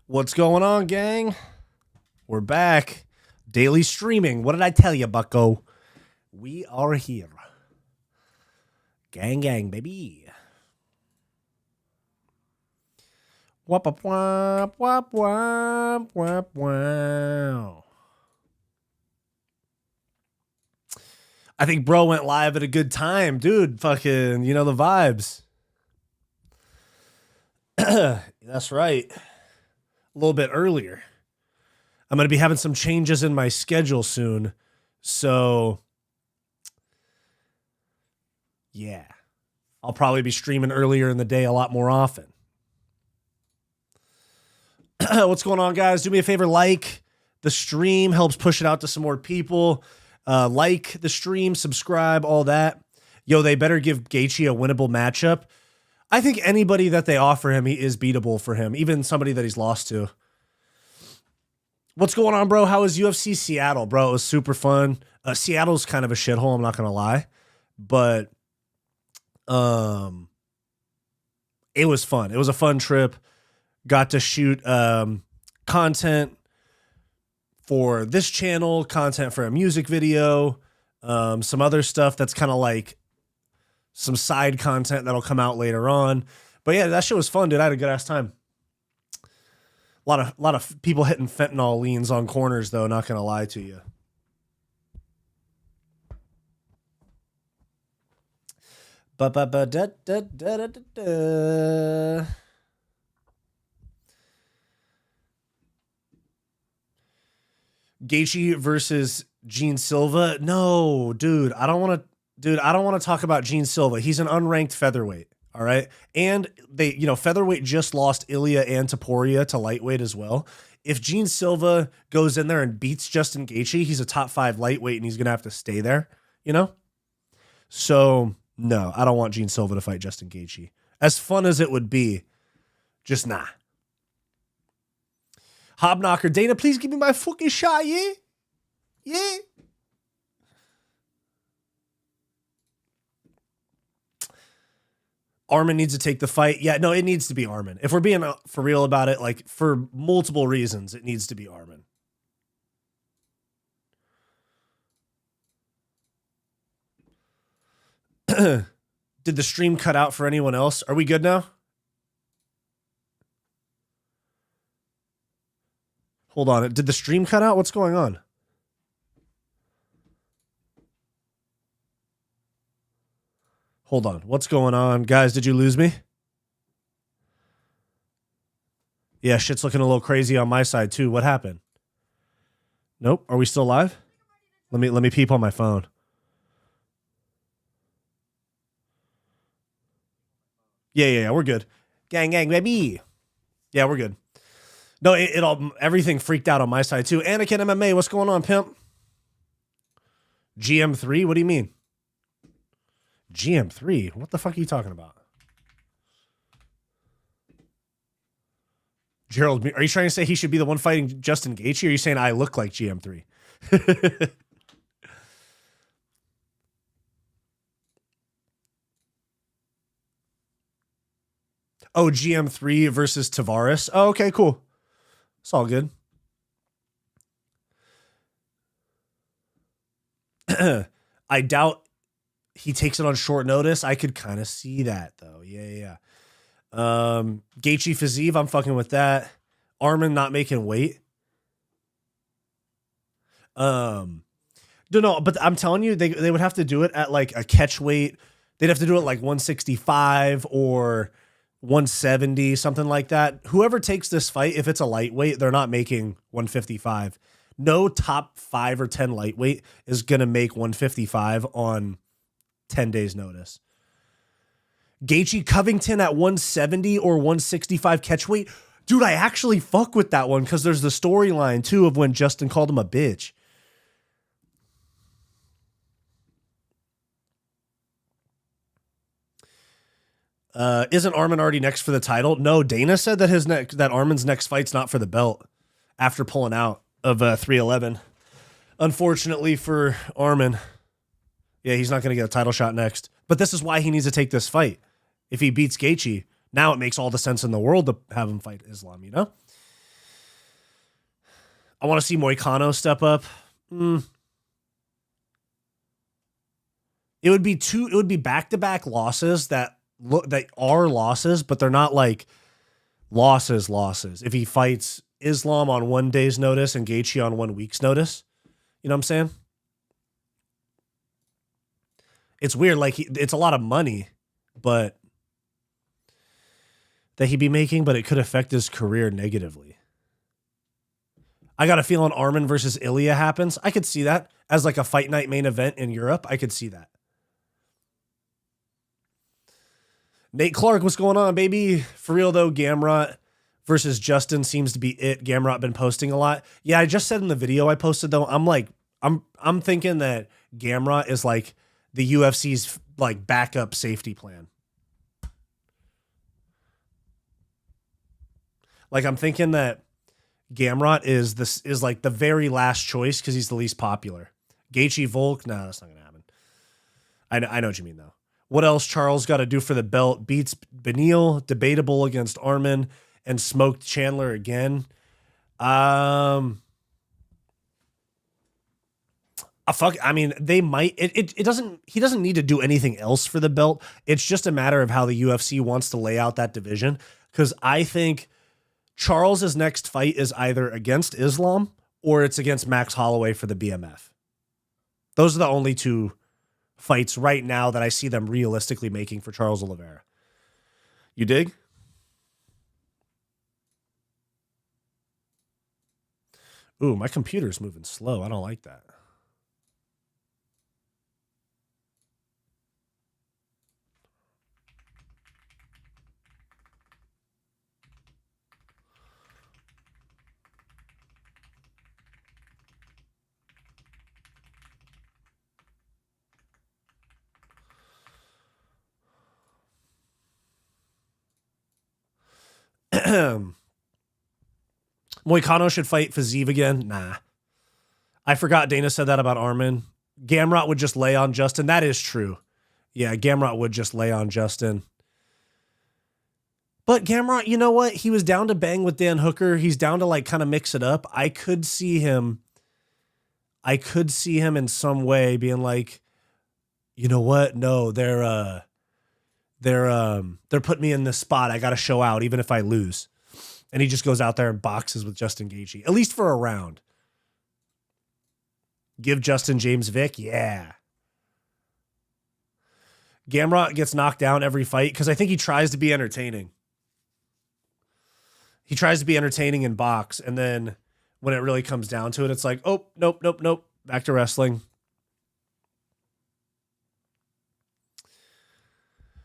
What's going on, gang? We're back. Daily streaming. What did I tell you, bucko? We are here. Gang, gang, baby. Wop, wop, wop, wop, wop, wop, wow. I think bro went live at a good time. Dude, fucking, you know the vibes. That's right. A little bit earlier. I'm going to be having some changes in my schedule soon. So, yeah. I'll probably be streaming earlier in the day a lot more often. What's going on, guys? Do me a favor, like the stream. Helps push it out to some more people. Like the stream, subscribe, all that. Yo, they better give Gaethje a winnable matchup. I think anybody that they offer him, he is beatable for him. Even somebody that he's lost to. What's going on, bro? How was UFC Seattle, bro? It was super fun. Seattle's kind of a shithole, I'm not going to lie. But it was fun. It was a fun trip. Got to shoot content for this channel, content for a music video, some other stuff that's kind of like some side content that'll come out later on. But yeah, that shit was fun, dude. I had a good ass time. A lot of people hitting fentanyl leans on corners, though, not gonna lie to you. Gaethje versus Gene Silva. No, dude, I don't want to. Dude, I don't want to talk about Gene Silva. He's an unranked featherweight. All right. And they, featherweight just lost Ilya and Topuria to lightweight as well. If Gene Silva goes in there and beats Justin Gaethje, he's a top 5 lightweight and he's going to have to stay there, So, no, I don't want Gene Silva to fight Justin Gaethje. As fun as it would be, just nah. Hobknocker, Dana, please give me my fucking shot, yeah? Yeah. Aiemann needs to take the fight. Yeah, no, it needs to be Aiemann. If we're being for real about it, like for multiple reasons, it needs to be Aiemann. Did the stream cut out for anyone else? Are we good now? Hold on. Did the stream cut out? What's going on? Hold on. What's going on? Guys, did you lose me? Yeah, shit's looking a little crazy on my side too. What happened? Nope. Are we still live? Let me peep on my phone. Yeah, we're good. Gang, baby. Yeah, we're good. No, it all everything freaked out on my side too. Anakin MMA, what's going on, pimp? GM3? What do you mean? GM3? What the fuck are you talking about? Gerald, are you trying to say he should be the one fighting Justin Gaethje, or are you saying I look like GM3? Oh, GM3 versus Tavares. Oh, okay, cool. It's all good. I doubt he takes it on short notice. I could kind of see that, though. Yeah. Gaethje Fiziev, I'm fucking with that. Aiemann not making weight. No, but I'm telling you, they would have to do it at like a catch weight. They'd have to do it like 165 or 170, something like that. Whoever takes this fight, if it's a lightweight, they're not making 155. No top 5 or 10 lightweight is going to make 155 on 10 days notice. Gaethje Covington at 170 or 165 catchweight. Dude, I actually fuck with that one because there's the storyline too of when Justin called him a bitch. Isn't Aiemann already next for the title? No, Dana said that that Armin's next fight's not for the belt after pulling out of 311. Unfortunately for Aiemann. Yeah, he's not going to get a title shot next. But this is why he needs to take this fight. If he beats Gaethje, now it makes all the sense in the world to have him fight Islam, I want to see Moicano step up. It would be back-to-back losses that are losses, but they're not like losses. If he fights Islam on 1 day's notice and Gaethje on 1 week's notice, you know what I'm saying? It's weird. Like it's a lot of money, but that he'd be making, but it could affect his career negatively. I got a feeling Arman versus Ilya happens. I could see that as like a fight night main event in Europe. I could see that. Nate Clark, what's going on, baby? For real though, Gamrot versus Justin seems to be it. Gamrot been posting a lot. Yeah, I just said in the video I posted though, I'm thinking that Gamrot is like the UFC's like backup safety plan. Like I'm thinking that Gamrot is like the very last choice because he's the least popular. Gaethje Volk, no, that's not gonna happen. I know what you mean though. What else Charles got to do for the belt? Beats Beneil, debatable against Arman, and smoked Chandler again. They might. It doesn't. He doesn't need to do anything else for the belt. It's just a matter of how the UFC wants to lay out that division. Because I think Charles's next fight is either against Islam or it's against Max Holloway for the BMF. Those are the only two fights right now that I see them realistically making for Charles Oliveira. You dig? Ooh, my computer's moving slow. I don't like that. Moicano should fight Fiziev again. Nah. I forgot Dana said that about Arman. Gamrot would just lay on Justin. That is true. Yeah, Gamrot would just lay on Justin. But Gamrot, you know what? He was down to bang with Dan Hooker. He's down to like kind of mix it up. I could see him in some way being like, you know what? No, they're putting me in this spot. I got to show out even if I lose. And he just goes out there and boxes with Justin Gaethje, at least for a round. Give Justin James Vick, yeah. Gamrot gets knocked down every fight because I think he tries to be entertaining. He tries to be entertaining in box, and then when it really comes down to it, it's like, oh, nope. Back to wrestling.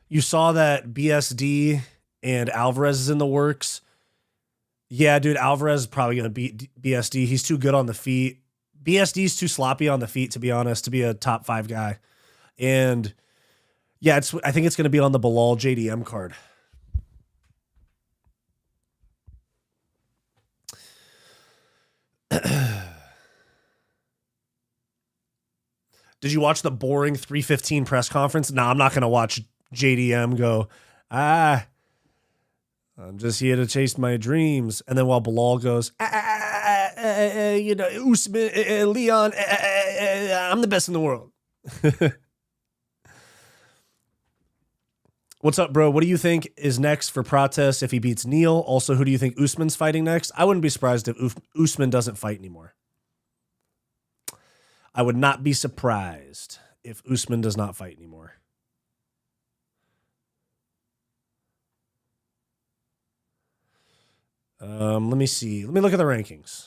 You saw that BSD and Alvarez is in the works. Yeah, dude, Alvarez is probably going to beat BSD. He's too good on the feet. BSD's too sloppy on the feet, to be honest, to be a top 5 guy. And yeah, I think it's going to be on the Bilal JDM card. Did you watch the boring 3:15 press conference? No, I'm not going to watch JDM go, I'm just here to chase my dreams. And then while Bilal goes, Usman, Leon, I'm the best in the world. What's up, bro? What do you think is next for Prates if he beats Neal? Also, who do you think Usman's fighting next? I wouldn't be surprised if Usman doesn't fight anymore. I would not be surprised if Usman does not fight anymore. Let me see. Let me look at the rankings.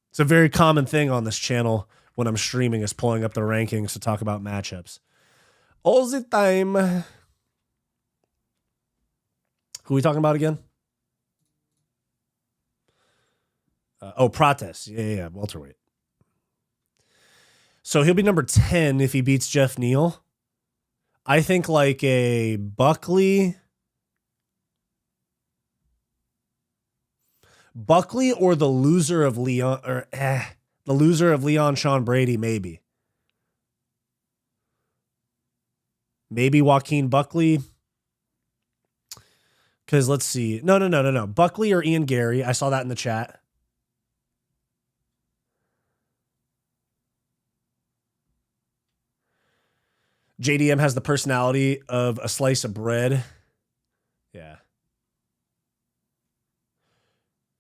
It's a very common thing on this channel when I'm streaming is pulling up the rankings to talk about matchups. All the time. Who are we talking about again? Prates. Yeah, welterweight. So he'll be number 10 if he beats Jeff Neal. I think like a Buckley or the loser of Leon Sean Brady, maybe. Maybe Joaquin Buckley. Because let's see. No. Buckley or Ian Gary. I saw that in the chat. JDM has the personality of a slice of bread. Yeah.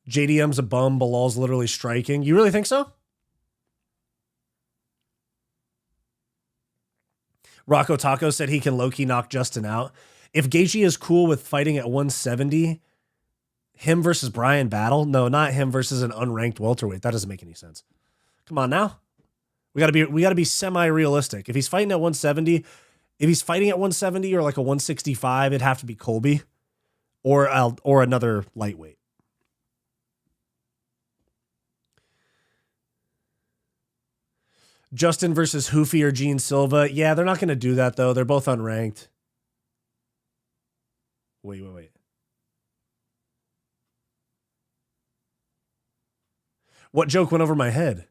JDM's a bum. Bilal's literally striking. You really think so? Rocco Taco said he can low-key knock Justin out. If Gaethje is cool with fighting at 170, him versus Brian battle? No, not him versus an unranked welterweight. That doesn't make any sense. Come on now. We gotta be semi-realistic. If he's fighting at 170, or like a 165, it'd have to be Colby or another lightweight. Justin versus Hoofy or Gene Silva. Yeah, they're not going to do that, though. They're both unranked. Wait. What joke went over my head?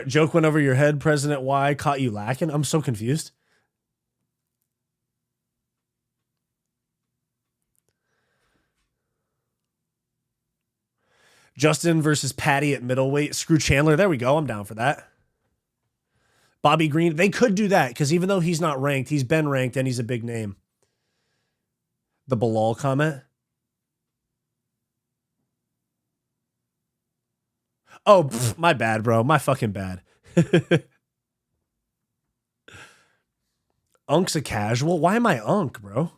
Joke went over your head, President Y caught you lacking? I'm so confused. Justin versus Patty at middleweight. Screw Chandler. There we go. I'm down for that. Bobby Green. They could do that because even though he's not ranked, he's been ranked and he's a big name. The Bilal comment. Oh, my bad, bro. My fucking bad. Unk's a casual? Why am I Unk, bro?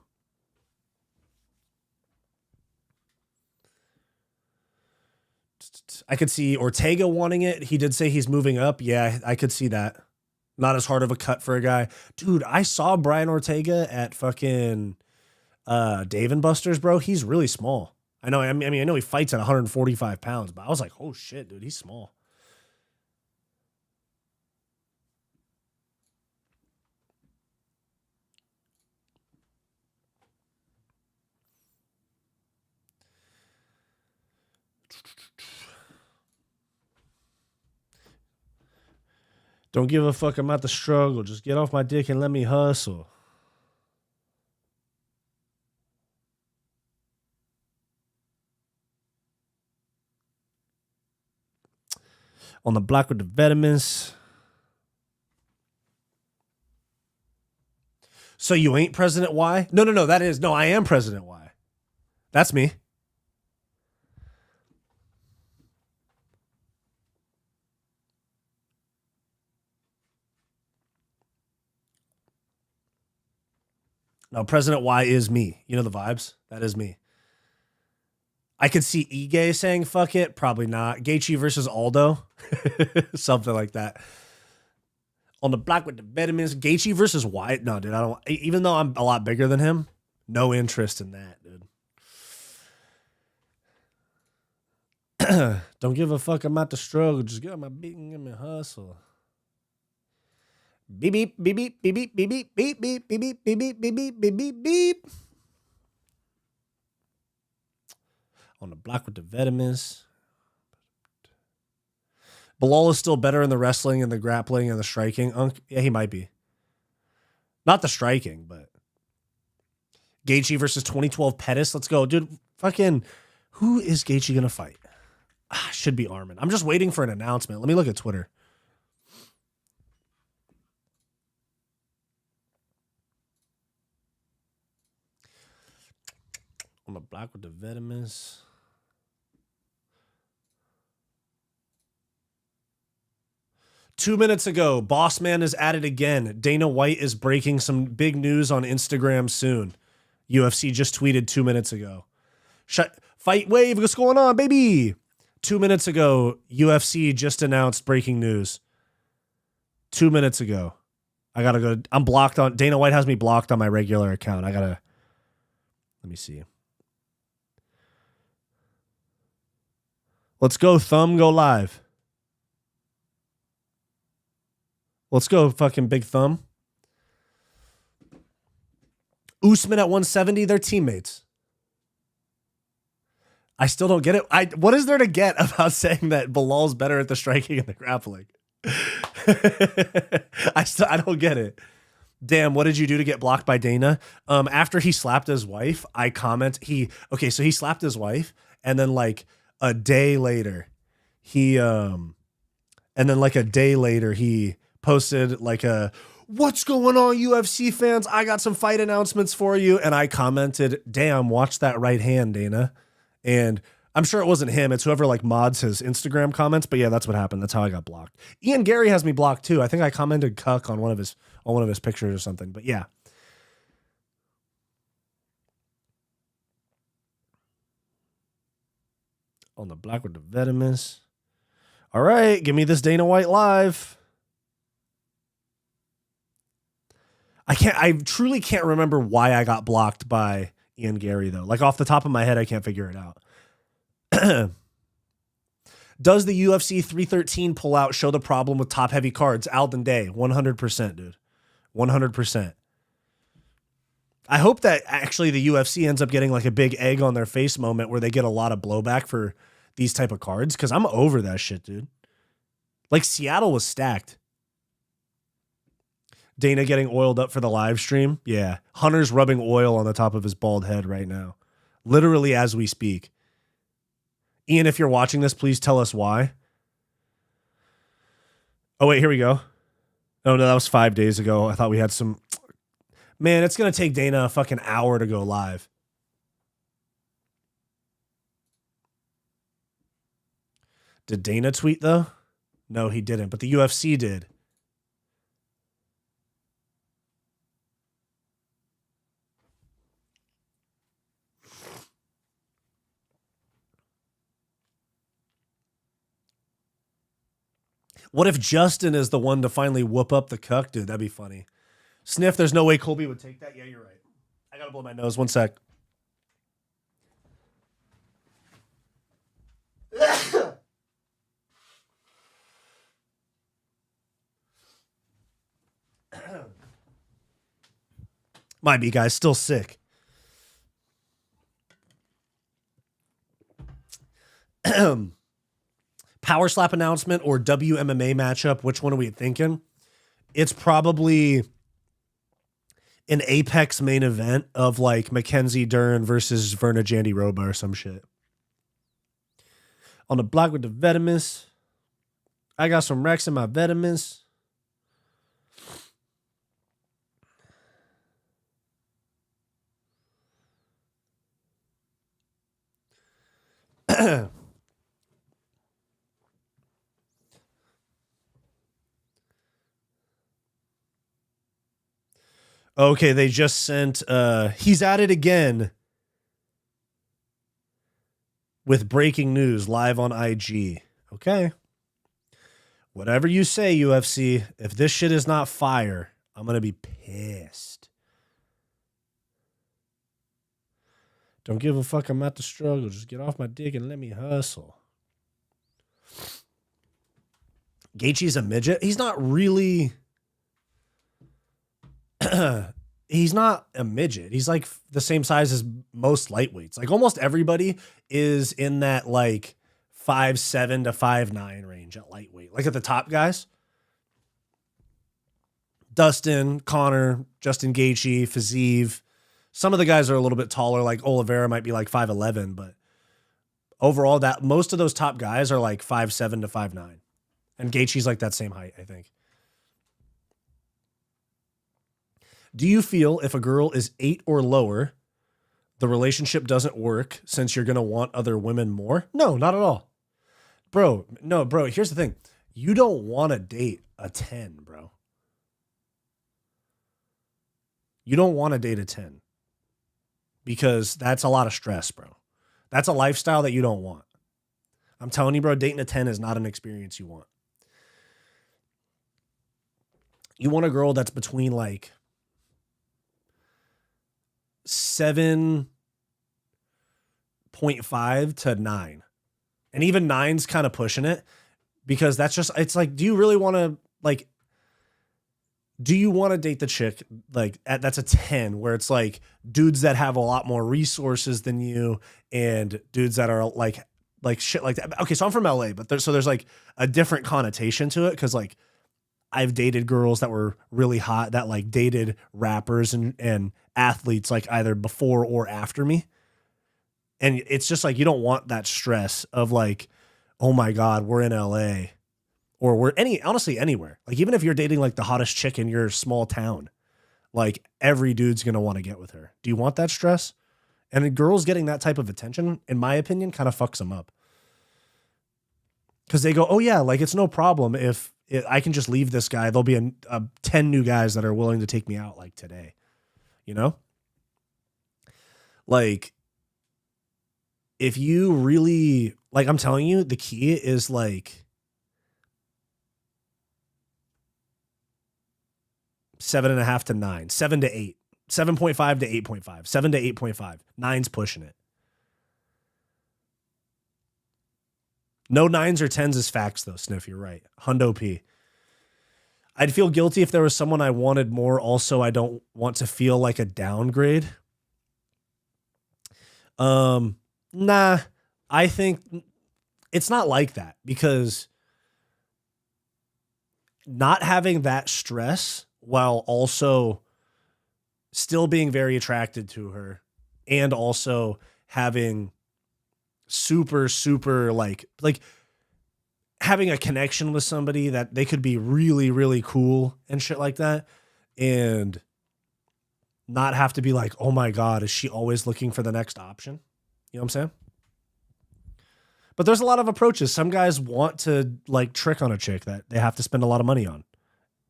I could see Ortega wanting it. He did say he's moving up. Yeah, I could see that. Not as hard of a cut for a guy. Dude, I saw Brian Ortega at fucking Dave & Buster's, bro. He's really small. I know. I know he fights at 145 pounds, but I was like, oh shit, dude, he's small. Don't give a fuck about the struggle. Just get off my dick and let me hustle. On the block with the vitamins. So you ain't President Y? No. No, I am President Y. That's me. No, President Y is me. You know the vibes? That is me. I could see Ige saying fuck it. Probably not. Gaethje versus Aldo. Something like that. On the block with the vitamins. Gaethje versus Wyatt. No, dude, I don't. Even though I'm a lot bigger than him, no interest in that, dude. Don't give a fuck about the struggle. Just get on my beat and get me hustle. Beep beep beep beep beep beep beep beep beep beep beep beep beep beep beep beep beep. On the block with the vitamins. Bilal is still better in the wrestling and the grappling and the striking. Yeah, he might be. Not the striking, but Gaethje versus 2012 Pettis. Let's go, dude. Fucking, who is Gaethje gonna fight? Should be Armin. I'm just waiting for an announcement. Let me look at Twitter. On the block with the vitamins. Two minutes ago, Boss Man is at it again. Dana White is breaking some big news on Instagram soon. UFC just tweeted 2 minutes ago. Fight wave, what's going on, baby? 2 minutes ago, UFC just announced breaking news. 2 minutes ago. I gotta go. I'm blocked on. Dana White has me blocked on my regular account. Let me see. Let's go, Thumb. Go live. Let's go, fucking Big Thumb. Usman at 170, they're teammates. I still don't get it. What is there to get about saying that Bilal's better at the striking and the grappling? I don't get it. Damn, what did you do to get blocked by Dana? After he slapped his wife, I comment so he slapped his wife, and then like a day later, he posted like a, what's going on, UFC fans? I got some fight announcements for you. And I commented, damn, watch that right hand, Dana. And I'm sure it wasn't him. It's whoever like mods his Instagram comments. But yeah, that's what happened. That's how I got blocked. Ian Gary has me blocked too. I think I commented cuck on one of his pictures or something. But yeah. On the block with the venomous. All right, give me this Dana White live. I truly can't remember why I got blocked by Ian Gary though. Like off the top of my head, I can't figure it out. Does the UFC 313 pullout show the problem with top heavy cards? Alden Day, 100%, dude. 100%. I hope that actually the UFC ends up getting like a big egg on their face moment where they get a lot of blowback for these type of cards, because I'm over that shit, dude. Like Seattle was stacked. Dana getting oiled up for the live stream. Yeah. Hunter's rubbing oil on the top of his bald head right now. Literally as we speak. Ian, if you're watching this, please tell us why. Oh, wait, here we go. Oh, no, that was 5 days ago. I thought we had some... Man, it's going to take Dana a fucking hour to go live. Did Dana tweet, though? No, he didn't, but the UFC did. What if Justin is the one to finally whoop up the cuck? Dude, that'd be funny. Sniff, there's no way Colby would take that. Yeah, you're right. I gotta blow my nose. One sec. Might be, guys. Still sick. Power slap announcement or WMMA matchup? Which one are we thinking? It's probably an Apex main event of like Mackenzie Dern versus Verna Jandiroba or some shit. On the block with the venomous. I got some Rex in my venomous. Okay, they just sent, he's at it again with breaking news live on IG. Okay. Whatever you say, UFC, if this shit is not fire, I'm going to be pissed. Don't give a fuck, I'm at the struggle. Just get off my dick and let me hustle. Gaethje's a midget. He's not really... He's not a midget. He's like the same size as most lightweights. Like almost everybody is in that like 5'7" to 5'9" range at lightweight. Like at the top guys. Dustin, Connor, Justin Gaethje, Fiziev. Some of the guys are a little bit taller, like Oliveira might be like 5'11", but overall that most of those top guys are like 5'7" to 5'9". And Gaethje's like that same height, I think. Do you feel if a girl is 8 or lower, the relationship doesn't work since you're going to want other women more? No, not at all. Bro, here's the thing. You don't want to date a 10, bro. You don't want to date a 10 because that's a lot of stress, bro. That's a lifestyle that you don't want. I'm telling you, bro, dating a 10 is not an experience you want. You want a girl that's between like 7.5 to 9. And even 9's kind of pushing it because that's just, it's like, do you really want to like, do you want to date the chick like that's a 10 where it's like dudes that have a lot more resources than you and dudes that are like shit like that. Okay. So I'm from LA, but there's like a different connotation to it. Cause like I've dated girls that were really hot that like dated rappers and athletes like either before or after me. And it's just like, you don't want that stress of like, oh my God, we're in LA. or honestly anywhere. Like even if you're dating like the hottest chick in your small town, like every dude's going to want to get with her. Do you want that stress? And the girls getting that type of attention, in my opinion, kind of fucks them up. Because they go, oh yeah, like it's no problem if I can just leave this guy. There'll be 10 new guys that are willing to take me out like today. You know? Like, if you really, like I'm telling you, the key is like 7.5 to 9, 7 to 8, 7.5 to 8.5, 7 to 8.5. 9's pushing it. No 9s or 10s is facts though, Sniff. You're right. Hundo P. I'd feel guilty if there was someone I wanted more. Also, I don't want to feel like a downgrade. Nah, I think it's not like that, because not having that stress while also still being very attracted to her and also having super like having a connection with somebody that they could be really, really cool and shit like that, and not have to be like, oh my God, is she always looking for the next option? You know what I'm saying? But there's a lot of approaches. Some guys want to like trick on a chick that they have to spend a lot of money on.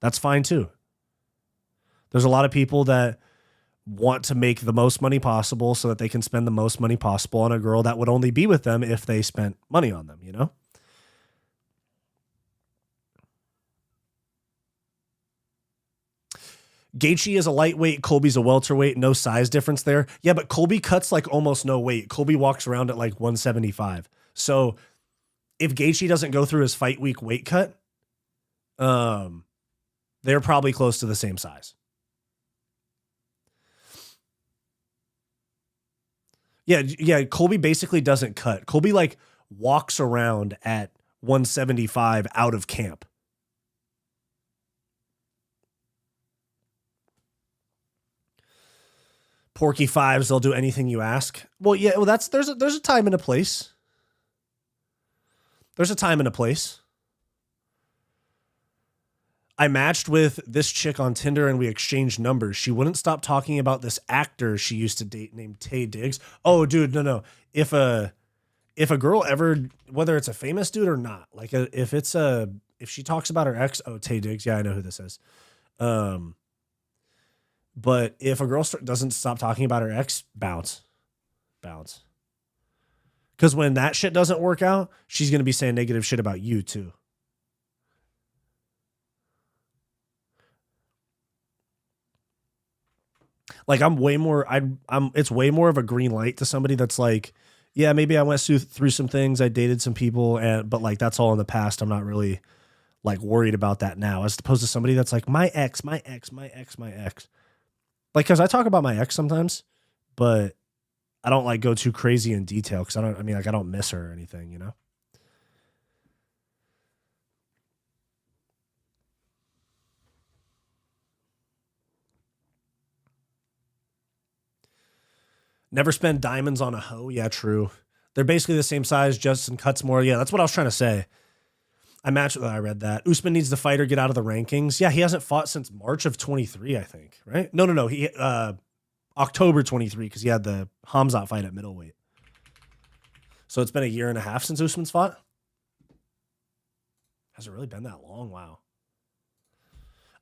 That's fine too. There's a lot of people that want to make the most money possible so that they can spend the most money possible on a girl that would only be with them if they spent money on them, you know? Gaethje is a lightweight. Colby's a welterweight. No size difference there. Yeah, but Colby cuts like almost no weight. Colby walks around at like 175. So if Gaethje doesn't go through his fight week weight cut, they're probably close to the same size. Yeah. Colby basically doesn't cut. Colby like walks around at 175 out of camp. Porky Fives, they'll do anything you ask. Well, yeah, well there's a time and a place. There's a time and a place. I matched with this chick on Tinder and we exchanged numbers. She wouldn't stop talking about this actor she used to date named Tay Diggs. Oh, dude, no. If a girl ever, whether it's a famous dude or not, like if she talks about her ex, oh, Tay Diggs, yeah, I know who this is. But if a girl doesn't stop talking about her ex, bounce. Because when that shit doesn't work out, she's going to be saying negative shit about you too. Like it's way more of a green light to somebody that's like, yeah, maybe I went through some things. I dated some people, but like that's all in the past. I'm not really like worried about that now, as opposed to somebody that's like my ex. Like, cause I talk about my ex sometimes, but I don't like go too crazy in detail. Cause I don't miss her or anything, you know? Never spend diamonds on a hoe. Yeah, true. They're basically the same size. Justin cuts more. Yeah, that's what I was trying to say. I read that. Usman needs the fighter get out of the rankings. Yeah, he hasn't fought since March of 23, I think, right? No. He October 23, because he had the Hamzat fight at middleweight. So it's been 1.5 years since Usman's fought. Has it really been that long? Wow.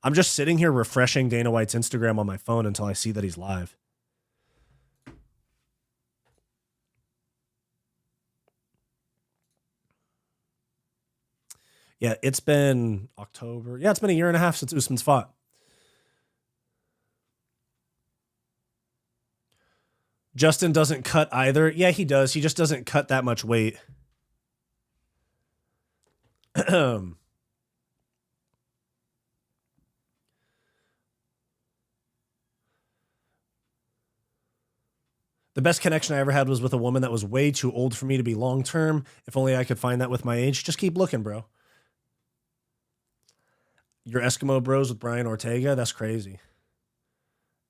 I'm just sitting here refreshing Dana White's Instagram on my phone until I see that he's live. Yeah, it's been October. Yeah, it's been 1.5 years since Usman's fought. Justin doesn't cut either. Yeah, he does. He just doesn't cut that much weight. The best connection I ever had was with a woman that was way too old for me to be long-term. If only I could find that with my age. Just keep looking, bro. Your Eskimo Bros with Brian Ortega? That's crazy.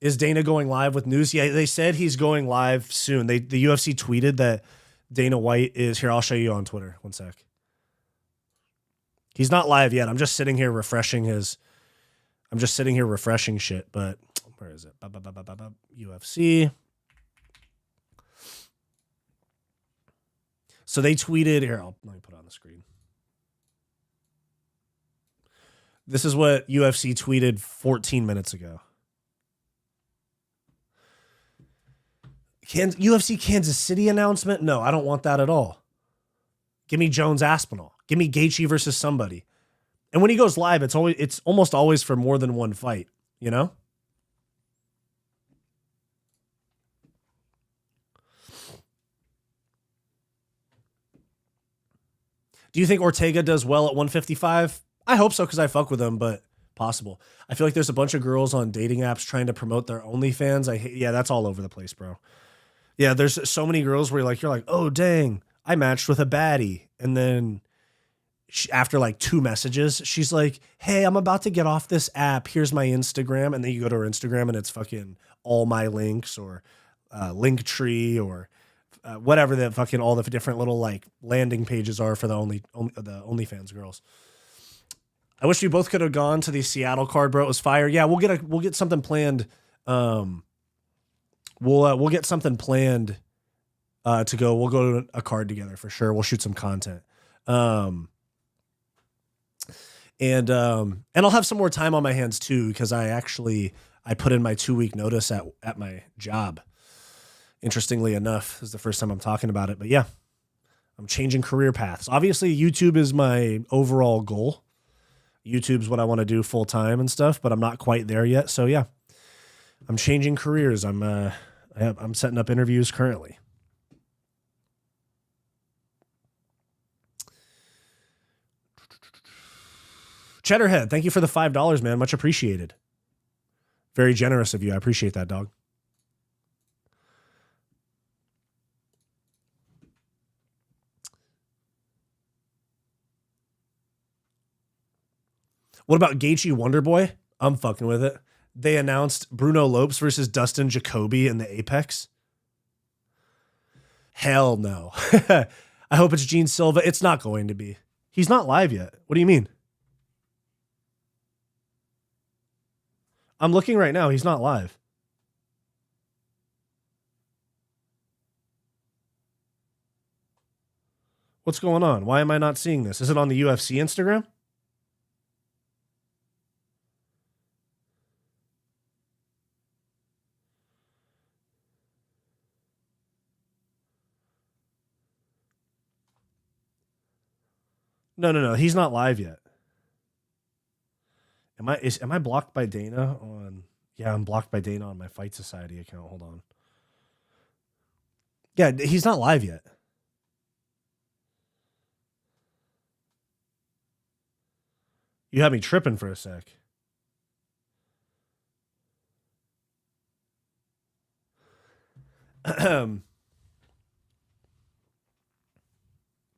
Is Dana going live with news? Yeah, they said he's going live soon. The UFC tweeted that Dana White is here. I'll show you on Twitter. One sec. He's not live yet. I'm just sitting here refreshing shit, but where is it? UFC. So they tweeted here. Let me put it on the screen. This is what UFC tweeted 14 minutes ago. UFC Kansas City announcement? No, I don't want that at all. Give me Jones Aspinall. Give me Gaethje versus somebody. And when he goes live, it's almost always for more than one fight, you know? Do you think Ortega does well at 155? I hope so because I fuck with him, but possible. I feel like there's a bunch of girls on dating apps trying to promote their OnlyFans. Yeah, that's all over the place, bro. Yeah, there's so many girls where you're like, oh, dang, I matched with a baddie. And then after like 2 messages, she's like, hey, I'm about to get off this app. Here's my Instagram. And then you go to her Instagram and it's fucking all my links or Linktree or whatever the fucking all the different little like landing pages are for the OnlyFans girls. I wish we both could have gone to the Seattle card, bro. It was fire. Yeah, we'll get something planned. We'll get something planned to go. We'll go to a card together for sure. We'll shoot some content. And I'll have some more time on my hands too, because I put in my 2-week notice at my job. Interestingly enough, this is the first time I'm talking about it, but yeah, I'm changing career paths. Obviously, YouTube is my overall goal. YouTube's what I want to do full time and stuff, but I'm not quite there yet. So yeah, I'm changing careers. I'm setting up interviews currently. Cheddarhead, thank you for the $5, man. Much appreciated. Very generous of you. I appreciate that, dog. What about Gaethje Wonderboy? I'm fucking with it. They announced Bruno Lopes versus Dustin Jacoby in the Apex. Hell no. I hope it's Gene Silva. It's not going to be. He's not live yet. What do you mean? I'm looking right now. He's not live. What's going on? Why am I not seeing this? Is it on the UFC Instagram? No. He's not live yet. Am I blocked by Dana on? Yeah, I'm blocked by Dana on my Fight Society account. Hold on. Yeah, he's not live yet. You had me tripping for a sec.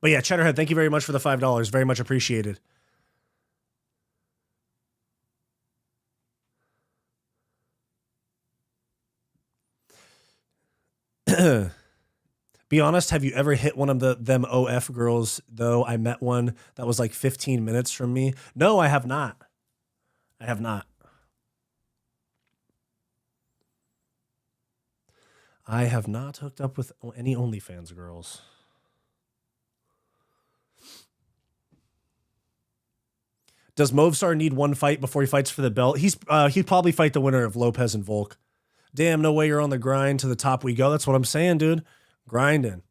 But yeah, Cheddarhead, thank you very much for the $5. Very much appreciated. Be honest, have you ever hit one of them OF girls, though? I met one that was like 15 minutes from me. No, I have not. I have not. I have not hooked up with any OnlyFans girls. Does Movistar need one fight before he fights for the belt? He'd probably fight the winner of Lopez and Volk. Damn, no way you're on the grind. To the top we go. That's what I'm saying, dude. Grinding.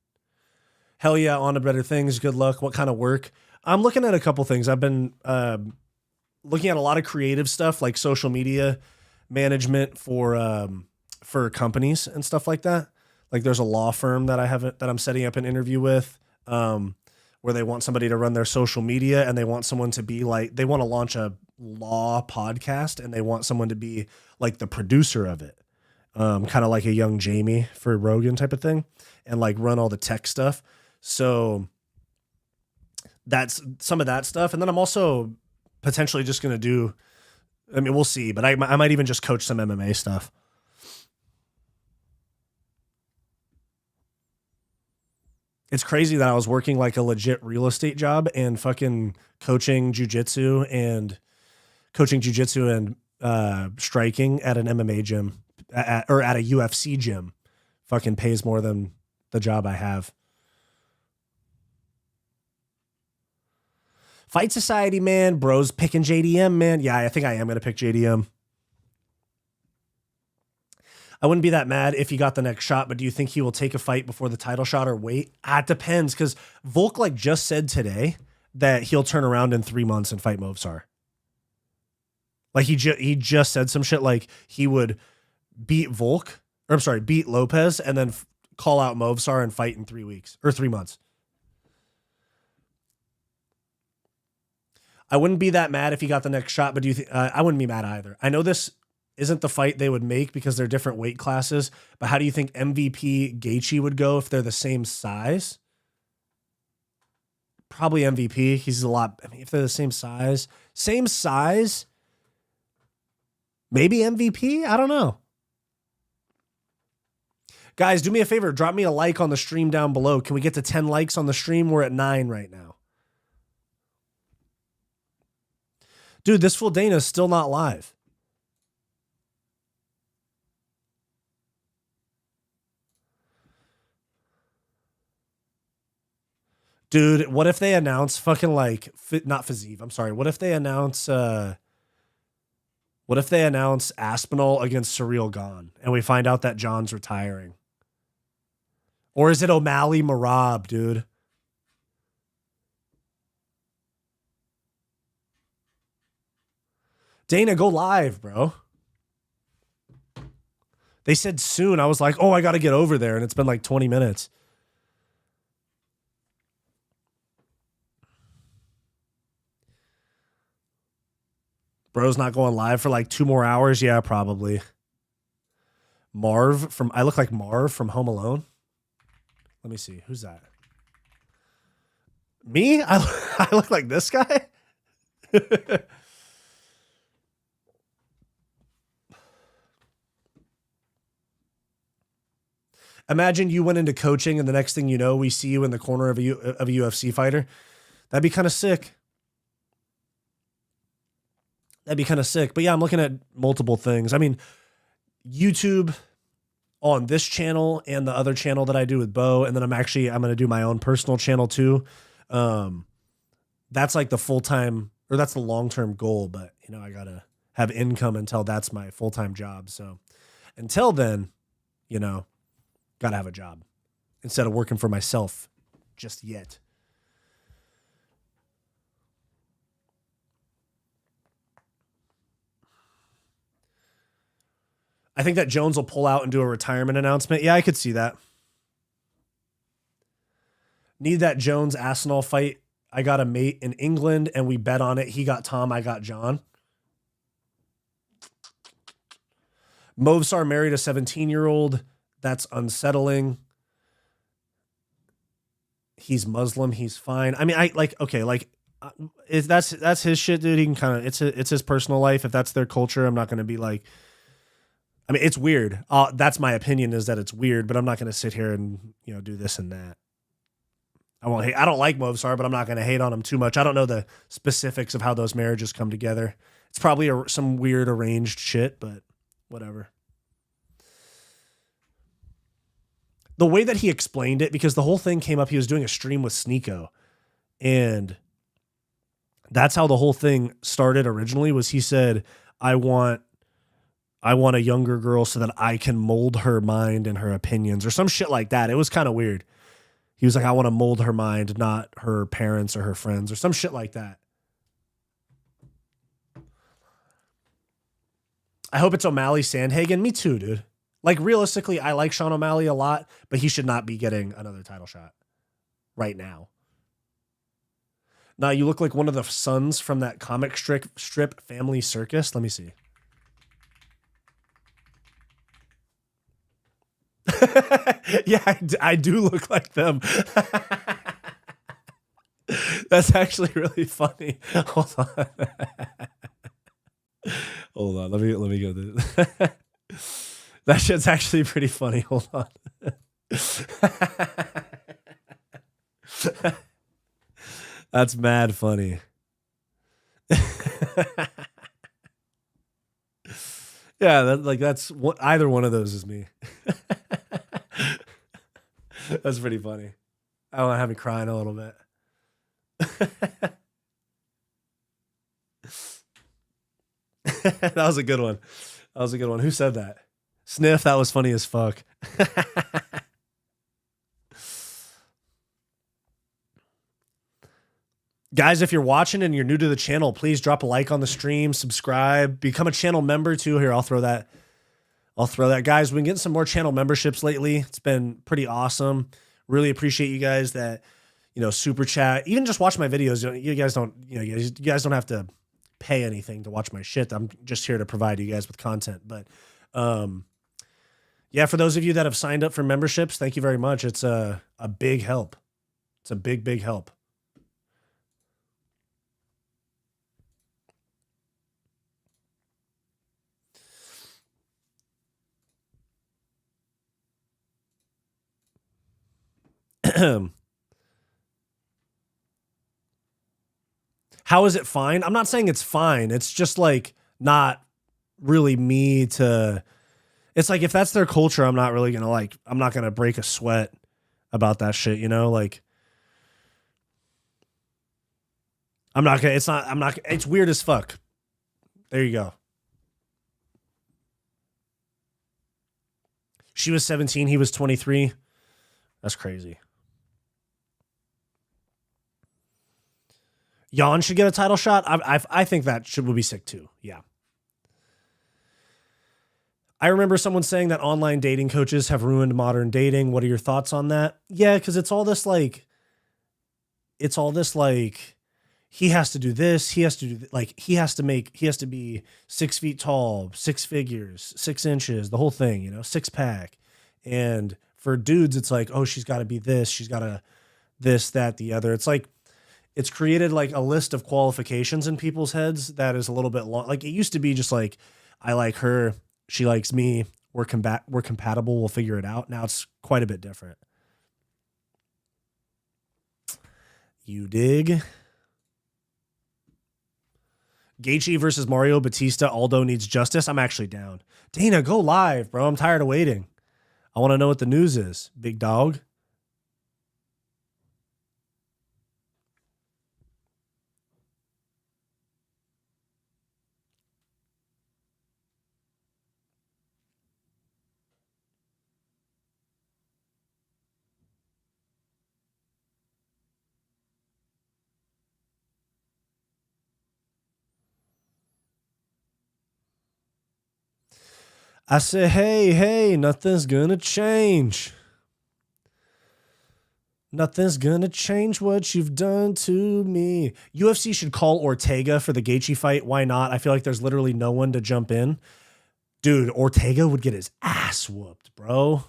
Hell yeah, on to better things. Good luck. What kind of work? I'm looking at a couple things. I've been looking at a lot of creative stuff like social media management for companies and stuff like that. Like there's a law firm that I'm setting up an interview with where they want somebody to run their social media and they want someone to be like, they want to launch a law podcast and they want someone to be like the producer of it. Kind of like a young Jamie for Rogan type of thing and like run all the tech stuff. So that's some of that stuff. And then I'm also potentially just going to do, I mean, we'll see, but I might even just coach some MMA stuff. It's crazy that I was working like a legit real estate job and fucking coaching jujitsu and striking at an MMA gym or at a UFC gym. Fucking pays more than the job I have. Fight Society, man. Bros picking JDM, man. Yeah, I think I am going to pick JDM. I wouldn't be that mad if he got the next shot, but do you think he will take a fight before the title shot or wait? It depends, because Volk like just said today that he'll turn around in 3 months and fight Movsar. Like he just said some shit like he would beat Lopez and then call out Movsar and fight in 3 weeks or 3 months. I wouldn't be that mad if he got the next shot, but do you think I wouldn't be mad either? I know this isn't the fight they would make because they're different weight classes, but how do you think MVP Gaethje would go if they're the same size? Probably MVP. He's a lot. I mean, if they're the same size, maybe MVP. I don't know. Guys, do me a favor. Drop me a like on the stream down below. Can we get to 10 likes on the stream? We're at 9 right now. Dude, this full Dana is still not live. Dude, what if they announce fucking like not Fazeev? I'm sorry. What if they announce Aspinall against Surreal Gone and we find out that John's retiring? Or is it O'Malley Marab, dude? Dana, go live, bro. They said soon. I was like, oh, I got to get over there. And it's been like 20 minutes. Bro's not going live for like 2 more hours. Yeah, probably. I look like Marv from Home Alone. Let me see. Who's that? Me? I look like this guy? Imagine you went into coaching and the next thing you know, we see you in the corner of a UFC fighter. That'd be kind of sick. But yeah, I'm looking at multiple things. I mean, YouTube on this channel and the other channel that I do with Bo. And then I'm going to do my own personal channel too. That's like the full-time, or that's the long-term goal. But, you know, I got to have income until that's my full-time job. So until then, you know, got to have a job instead of working for myself just yet. I think that Jones will pull out and do a retirement announcement. Yeah, I could see that. Need that Jones Aspinall fight. I got a mate in England and we bet on it. He got Tom, I got John. Movsar married a 17-year-old. That's unsettling. He's Muslim. He's fine. I mean, if that's his shit, dude. He can kind of, it's his personal life. If that's their culture, I'm not going to be like, I mean, it's weird. That's my opinion, is that it's weird, but I'm not going to sit here and, you know, do this and that. I don't like Movsar, but I'm not going to hate on him too much. I don't know the specifics of how those marriages come together. It's probably some weird arranged shit, but whatever. The way that he explained it, because the whole thing came up, he was doing a stream with Sneeko, and that's how the whole thing started originally. Was he said, I want a younger girl so that I can mold her mind and her opinions, or some shit like that. It was kind of weird. He was like, I want to mold her mind, not her parents or her friends, or some shit like that. I hope it's O'Malley Sandhagen. Me too, dude. Like, realistically, I like Sean O'Malley a lot, but he should not be getting another title shot right now. Now, you look like one of the sons from that comic strip Family Circus. Let me see. Yeah, I do look like them. That's actually really funny. Hold on. Hold on. Let me go to that shit's actually pretty funny. Hold on. That's mad funny. Yeah, that's what, either one of those is me. That's pretty funny. I don't know, have me crying a little bit. That was a good one. That was a good one. Who said that? Sniff, that was funny as fuck. Guys, if you're watching and you're new to the channel, please drop a like on the stream, subscribe, become a channel member too. Here, I'll throw that. Guys, we've been getting some more channel memberships lately. It's been pretty awesome. Really appreciate you guys that, super chat, even just watch my videos. You guys don't have to pay anything to watch my shit. I'm just here to provide you guys with content. But yeah, for those of you that have signed up for memberships, thank you very much. It's a big help. It's a big, big help. How is it fine? I'm not saying it's fine. It's just like not really me to, it's like if that's their culture, I'm not really gonna I'm not gonna break a sweat about that shit, like it's weird as fuck. There you go. She was 17, he was 23. That's crazy. Jan should get a title shot. I think that would be sick too. Yeah. I remember someone saying that online dating coaches have ruined modern dating. What are your thoughts on that? Yeah, because it's all this he has to do this. He has to do he has to be 6 feet tall, 6 figures, 6 inches, the whole thing, 6-pack. And for dudes, it's like, oh, she's got to be this. She's got to this, that, the other. It's like, it's created like a list of qualifications in people's heads that is a little bit long. Like it used to be just like, I like her, she likes me, we're compatible, we'll figure it out. Now it's quite a bit different. You dig? Gaethje versus Mario Batista, Aldo needs justice. I'm actually down. Dana, go live, bro. I'm tired of waiting. I want to know what the news is, big dog. I say, hey, nothing's gonna change. Nothing's gonna change what you've done to me. UFC should call Ortega for the Gaethje fight. Why not? I feel like there's literally no one to jump in. Dude, Ortega would get his ass whooped, bro.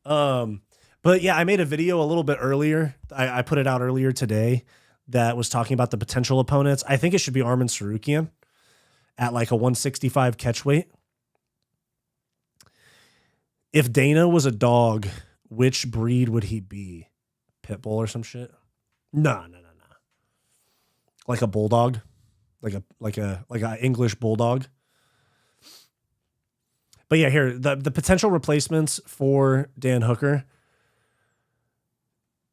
But yeah, I made a video a little bit earlier. I put it out earlier today that was talking about the potential opponents. I think it should be Aiemann Zahabi at like a 165 catch weight. If Dana was a dog, which breed would he be? Pitbull or some shit? No. Like a bulldog, like a English bulldog. But yeah, here the potential replacements for Dan Hooker.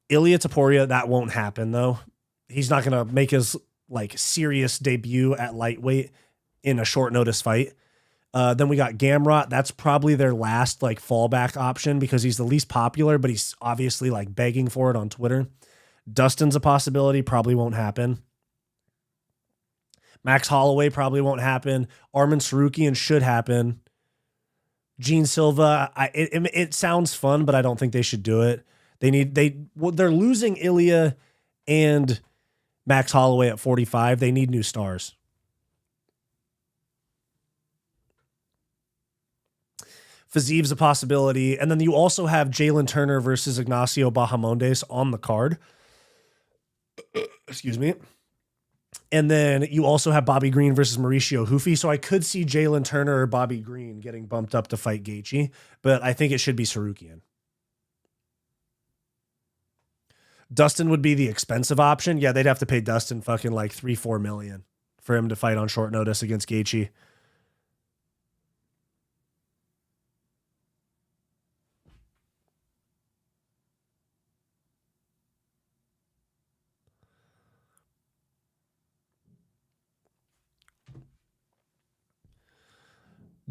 Ilia Topuria, that won't happen though. He's not gonna make his serious debut at lightweight in a short notice fight. Then we got Gamrot. That's probably their last fallback option because he's the least popular, but he's obviously begging for it on Twitter. Dustin's a possibility, probably won't happen. Max Holloway probably won't happen. Aiemann Zahabi should happen. Gene Silva, it sounds fun, but I don't think they should do it. They're losing Ilia and Max Holloway at 45. They need new stars. Fiziv's a possibility. And then you also have Jalen Turner versus Ignacio Bahamondes on the card. Excuse me. And then you also have Bobby Green versus Mauricio Hufi. So I could see Jalen Turner or Bobby Green getting bumped up to fight Gaethje, but I think it should be Sarukian. Dustin would be the expensive option. Yeah, they'd have to pay Dustin fucking like 3-4 million for him to fight on short notice against Gaethje.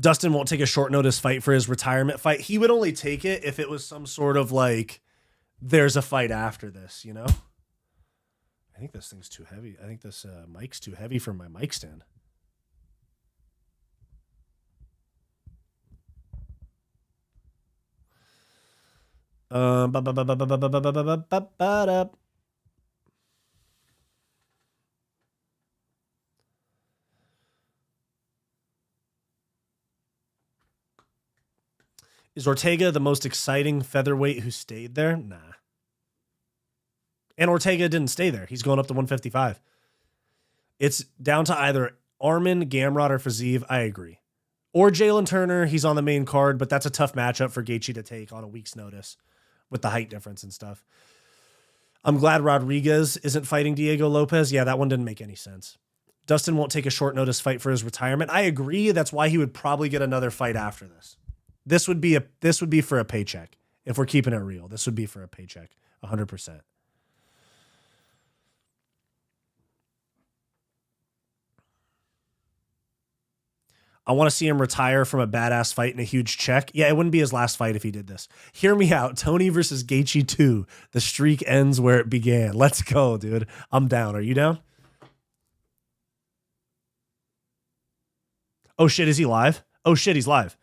Dustin won't take a short notice fight for his retirement fight. He would only take it if it was some sort of like, there's a fight after this, you know? I think this thing's too heavy. I think this mic's too heavy for my mic stand. Is Ortega the most exciting featherweight who stayed there? Nah. And Ortega didn't stay there. He's going up to 155. It's down to either Aiemann, Gamrot, or Fiziev. I agree. Or Jalen Turner. He's on the main card, but that's a tough matchup for Gaethje to take on a week's notice with the height difference and stuff. I'm glad Rodriguez isn't fighting Diego Lopez. Yeah, that one didn't make any sense. Dustin won't take a short notice fight for his retirement. I agree. That's why he would probably get another fight after this. This would be for a paycheck. If we're keeping it real, this would be for a paycheck. 100%. I want to see him retire from a badass fight and a huge check. Yeah, it wouldn't be his last fight if he did this. Hear me out. Tony versus Gaethje 2. The streak ends where it began. Let's go, dude. I'm down. Are you down? Oh, shit. Is he live? Oh, shit. He's live.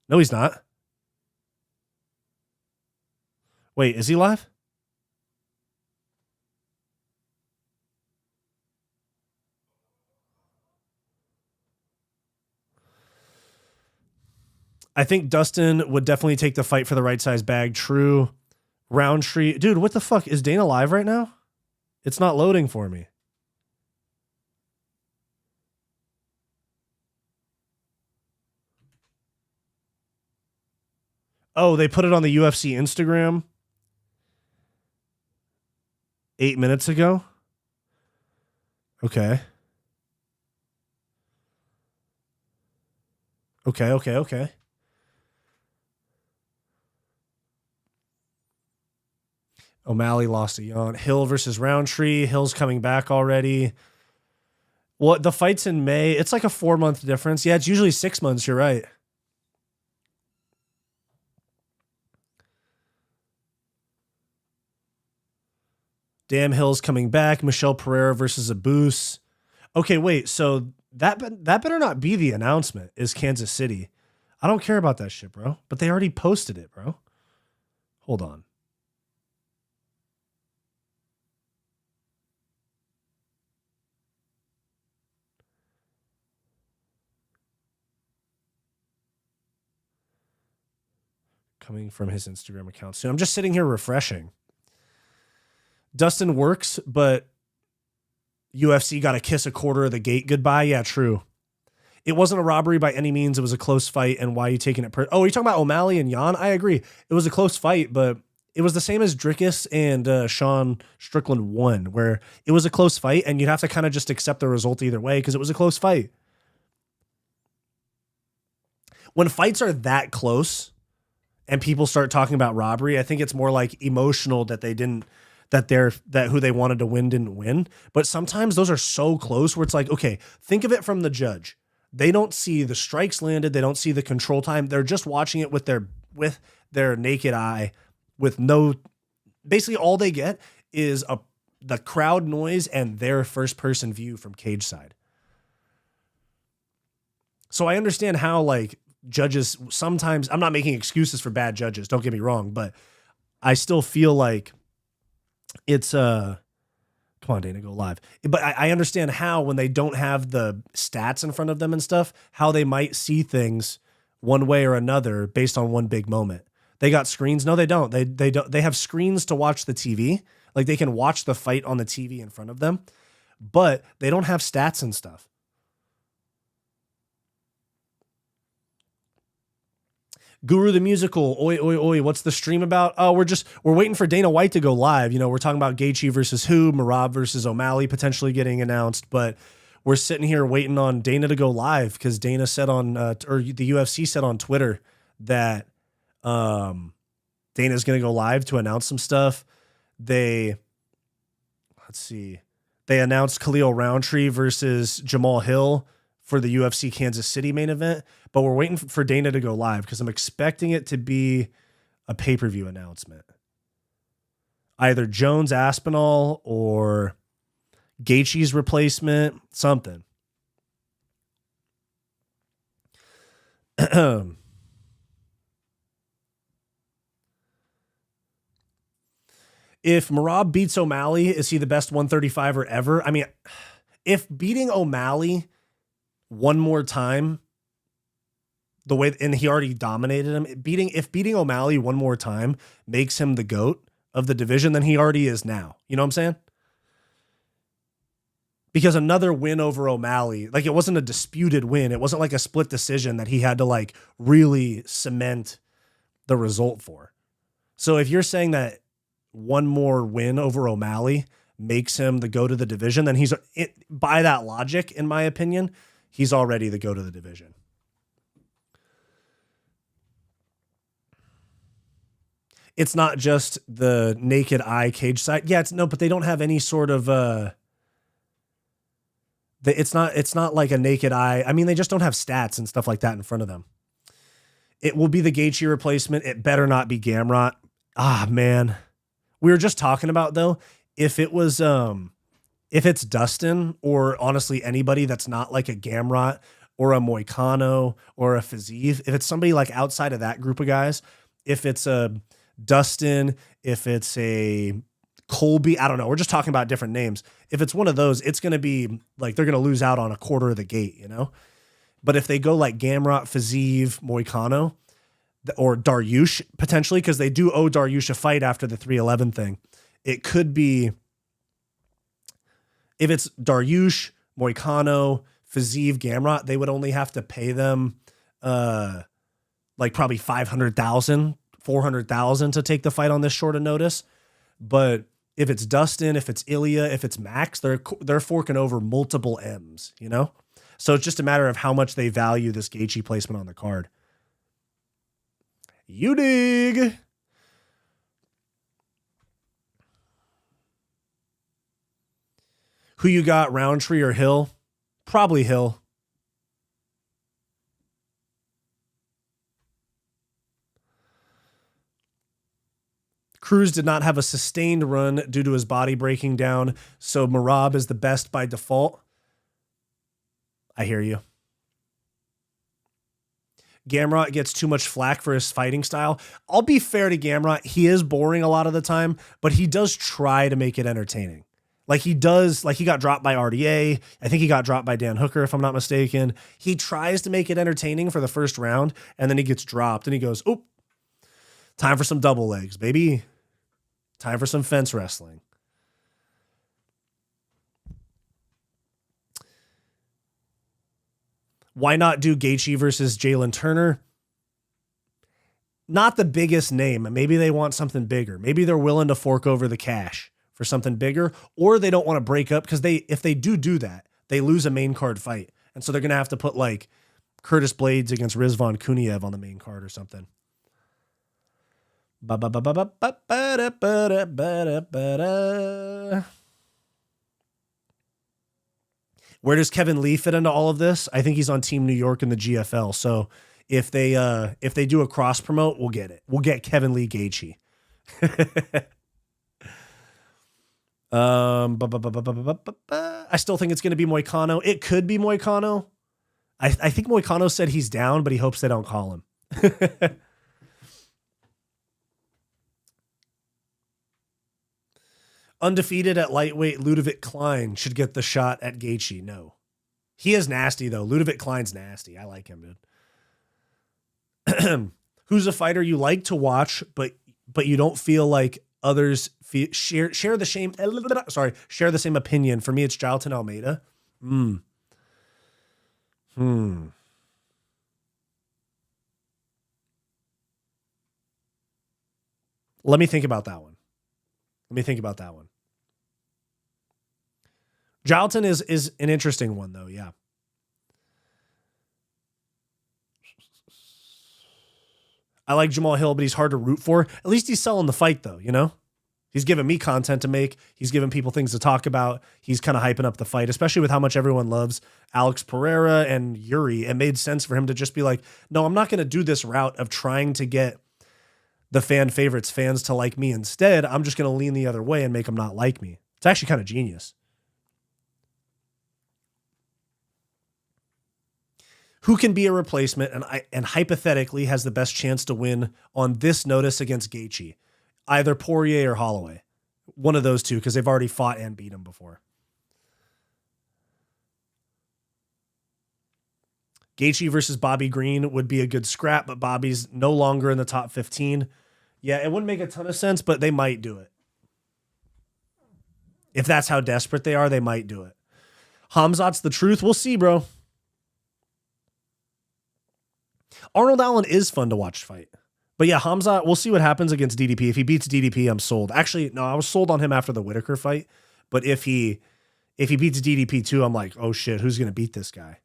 No, he's not. Wait, is he live? I think Dustin would definitely take the fight for the right size bag. True. Roundtree. Dude, what the fuck? Is Dana live right now? It's not loading for me. Oh, they put it on the UFC Instagram 8 minutes ago. Okay. Okay. O'Malley lost to Yawn. Hill versus Roundtree. Hill's coming back already. What, the fight's in May? It's like a 4-month difference. Yeah, it's usually 6 months. You're right. Damn, Hill's coming back. Michelle Pereira versus Abus. Okay, wait. So that better not be the announcement. Is Kansas City? I don't care about that shit, bro. But they already posted it, bro. Hold on. Coming from his Instagram account soon. I'm just sitting here refreshing. Dustin works, but UFC got to kiss a quarter of the gate goodbye. Yeah, true. It wasn't a robbery by any means. It was a close fight. And why are you taking it? Oh, are you talking about O'Malley and Jan? I agree. It was a close fight, but it was the same as Dricus and Sean Strickland won, where it was a close fight and you'd have to kind of just accept the result either way because it was a close fight. When fights are that close and people start talking about robbery, I think it's more like emotional that they didn't, that who they wanted to win didn't win. But sometimes those are so close where it's like, okay, think of it from the judge. They don't see the strikes landed. They don't see the control time. They're just watching it with their naked eye, with no, basically all they get is the crowd noise and their first person view from cage side. So I understand how like judges sometimes, I'm not making excuses for bad judges, don't get me wrong, but I still feel like it's come on, Dana, go live. But I understand how when they don't have the stats in front of them and stuff, how they might see things one way or another based on one big moment. They got screens. No, they don't. They don't. They have screens to watch the TV. Like they can watch the fight on the TV in front of them, but they don't have stats and stuff. Guru the Musical, oi, oi, oi, what's the stream about? Oh, we're waiting for Dana White to go live. You know, we're talking about Gaethje versus who, Merab versus O'Malley potentially getting announced, but we're sitting here waiting on Dana to go live because Dana said on, or the UFC said on Twitter that Dana's going to go live to announce some stuff. They announced Khalil Roundtree versus Jamal Hill for the UFC Kansas City main event, but we're waiting for Dana to go live because I'm expecting it to be a pay-per-view announcement. Either Jones Aspinall or Gaethje's replacement, something. If Merab beats O'Malley, is he the best 135er ever? I mean, if beating O'Malley one more time, the way, and he already dominated him, if beating O'Malley one more time makes him the GOAT of the division, then he already is now. You know what I'm saying? Because another win over O'Malley, like it wasn't a disputed win. It wasn't like a split decision that he had to like really cement the result for. So if you're saying that one more win over O'Malley makes him the GOAT of the division, then by that logic, in my opinion, he's already the GOAT of the division. It's not just the naked eye cage side. Yeah, but they don't have any sort of it's not like a naked eye. I mean, they just don't have stats and stuff like that in front of them. It will be the Gaethje replacement. It better not be Gamrot. Ah, man. We were just talking about, though, if it's Dustin or honestly anybody that's not like a Gamrot or a Moicano or a Fiziev, if it's somebody like outside of that group of guys, if it's a Dustin, if it's a Colby, I don't know. We're just talking about different names. If it's one of those, it's going to be like they're going to lose out on a quarter of the gate, you know? But if they go like Gamrot, Fiziev, Moicano, or Dariush potentially, because they do owe Dariush a fight after the 311 thing. It could be, if it's Dariush, Moicano, Fiziev, Gamrot, they would only have to pay them like probably $500,000, $400,000 to take the fight on this short of notice. But if it's Dustin, if it's Ilya, if it's Max, they're forking over multiple M's, you know? So it's just a matter of how much they value this Gaethje placement on the card. You dig. Who you got, Roundtree or Hill? Probably Hill. Cruz did not have a sustained run due to his body breaking down, so Merab is the best by default. I hear you. Gamrot gets too much flack for his fighting style. I'll be fair to Gamrot. He is boring a lot of the time, but he does try to make it entertaining. Like he does, like he got dropped by RDA. I think he got dropped by Dan Hooker, if I'm not mistaken. He tries to make it entertaining for the first round, and then he gets dropped, and he goes, "Oop, time for some double legs, baby. Time for some fence wrestling." Why not do Gaethje versus Jalen Turner? Not the biggest name. Maybe they want something bigger. Maybe they're willing to fork over the cash for something bigger, or they don't want to break up because if they do that, they lose a main card fight. And so they're going to have to put like Curtis Blades against Rizvan Kuniev on the main card or something. Where does Kevin Lee fit into all of this? I think he's on Team New York in the GFL. So if they do a cross promote, we'll get it. We'll get Kevin Lee Gaethje. I still think it's going to be Moicano. It could be Moicano. I think Moicano said he's down, but he hopes they don't call him. Undefeated at lightweight, Ludovic Klein should get the shot at Gaethje. No. He is nasty, though. Ludovic Klein's nasty. I like him, dude. Who's a fighter you like to watch, but you don't feel like others share the same opinion? For me, it's Jailton Almeida. Let me think about that one. Let me think about that one. Jalton is an interesting one, though. Yeah. I like Jamal Hill, but he's hard to root for. At least he's selling the fight, though, you know? He's giving me content to make. He's giving people things to talk about. He's kind of hyping up the fight, especially with how much everyone loves Alex Pereira and Yuri. It made sense for him to just be like, no, I'm not going to do this route of trying to get the fan favorites fans to like me. Instead, I'm just going to lean the other way and make them not like me. It's actually kind of genius. Who can be a replacement and hypothetically has the best chance to win on this notice against Gaethje? Either Poirier or Holloway. One of those two, because they've already fought and beat him before. Gaethje versus Bobby Green would be a good scrap, but Bobby's no longer in the top 15. Yeah, it wouldn't make a ton of sense, but they might do it. If that's how desperate they are, they might do it. Hamzat's the truth. We'll see, bro. Arnold Allen is fun to watch fight. But yeah, Hamzat, we'll see what happens against DDP. If he beats DDP, I'm sold. Actually, no, I was sold on him after the Whitaker fight. But if he beats DDP too, I'm like, oh shit, who's going to beat this guy?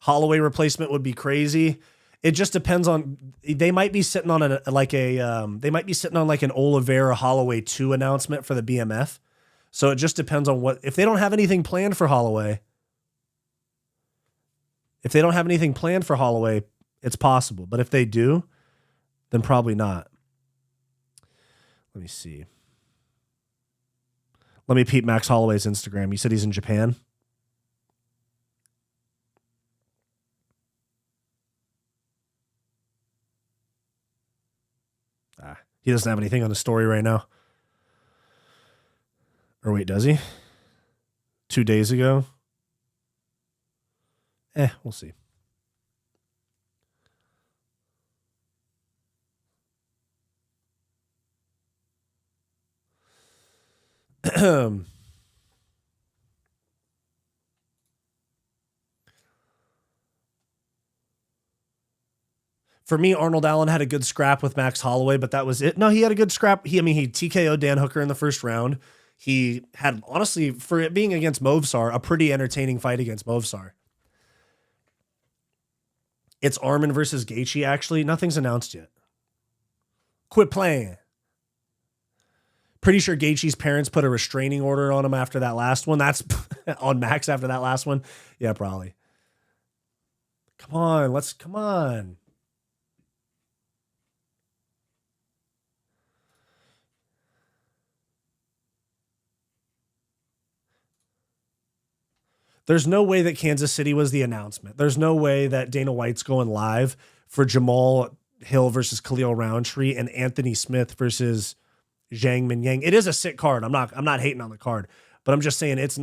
Holloway replacement would be crazy. It just depends on, they might be sitting on an Oliveira Holloway 2 announcement for the BMF. So it just depends on what, if they don't have anything planned for Holloway, it's possible. But if they do, then probably not. Let me see. Let me peep Max Holloway's Instagram. You said he's in Japan? He doesn't have anything on the story right now. Or wait, does he? 2 days ago? We'll see. For me, Arnold Allen had a good scrap with Max Holloway, but that was it. No, he had a good scrap. He TKO'd Dan Hooker in the first round. He had, honestly, for it being against Movsar, a pretty entertaining fight against Movsar. It's Arman versus Gaethje, actually. Nothing's announced yet. Quit playing. Pretty sure Gaethje's parents put a restraining order on him after that last one. That's on Max after that last one. Yeah, probably. Come on. There's no way that Kansas City was the announcement. There's no way that Dana White's going live for Jamal Hill versus Khalil Roundtree and Anthony Smith versus Zhang Minyang. It is a sick card. I'm not hating on the card, but I'm just saying it's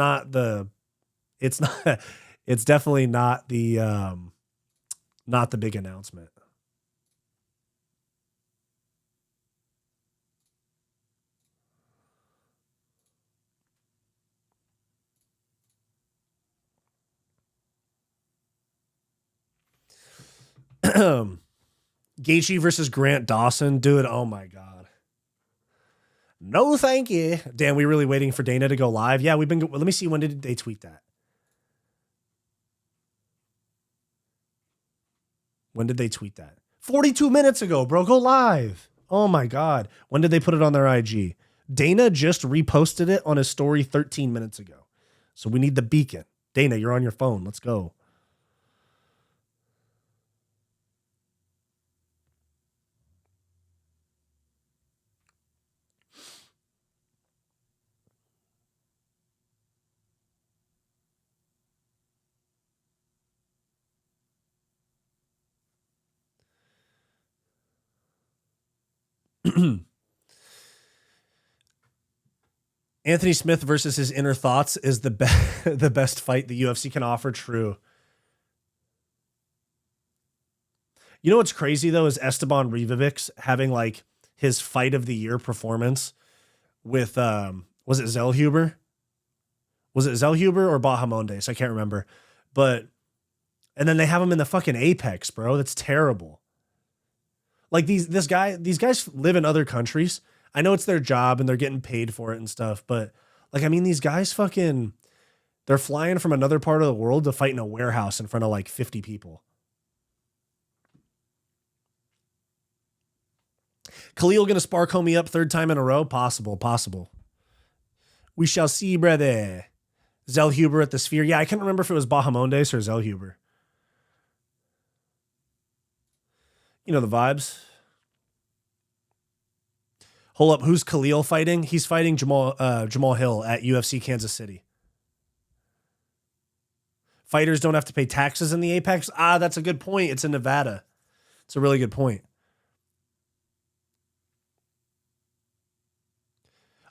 definitely not the big announcement. Gaethje versus Grant Dawson, dude. Oh my God. No, thank you. Dan, we really waiting for Dana to go live? Yeah, let me see. When did they tweet that? When did they tweet that? 42 minutes ago, bro. Go live. Oh my God. When did they put it on their IG? Dana just reposted it on his story 13 minutes ago. So we need the beacon. Dana, you're on your phone. Let's go. Anthony Smith versus his inner thoughts is the best fight the UFC can offer. True. You know what's crazy though is Esteban Rivovics having like his fight of the year performance with was it Zellhuber? Was it Zellhuber or Bahamondes? I can't remember. But And then they have him in the fucking Apex, bro. That's terrible. Like these guys live in other countries. I know it's their job and they're getting paid for it and stuff, but like, I mean, these guys fucking, they're flying from another part of the world to fight in a warehouse in front of like 50 people. Khalil gonna spar Comey up third time in a row? Possible. We shall see, brother. Zellhuber at the Sphere. Yeah, I can't remember if it was Bahamondes or Zellhuber. You know the vibes. Hold up, who's Khalil fighting? He's fighting Jamal Hill at UFC Kansas City. Fighters don't have to pay taxes in the Apex? Ah, that's a good point. It's in Nevada. It's a really good point.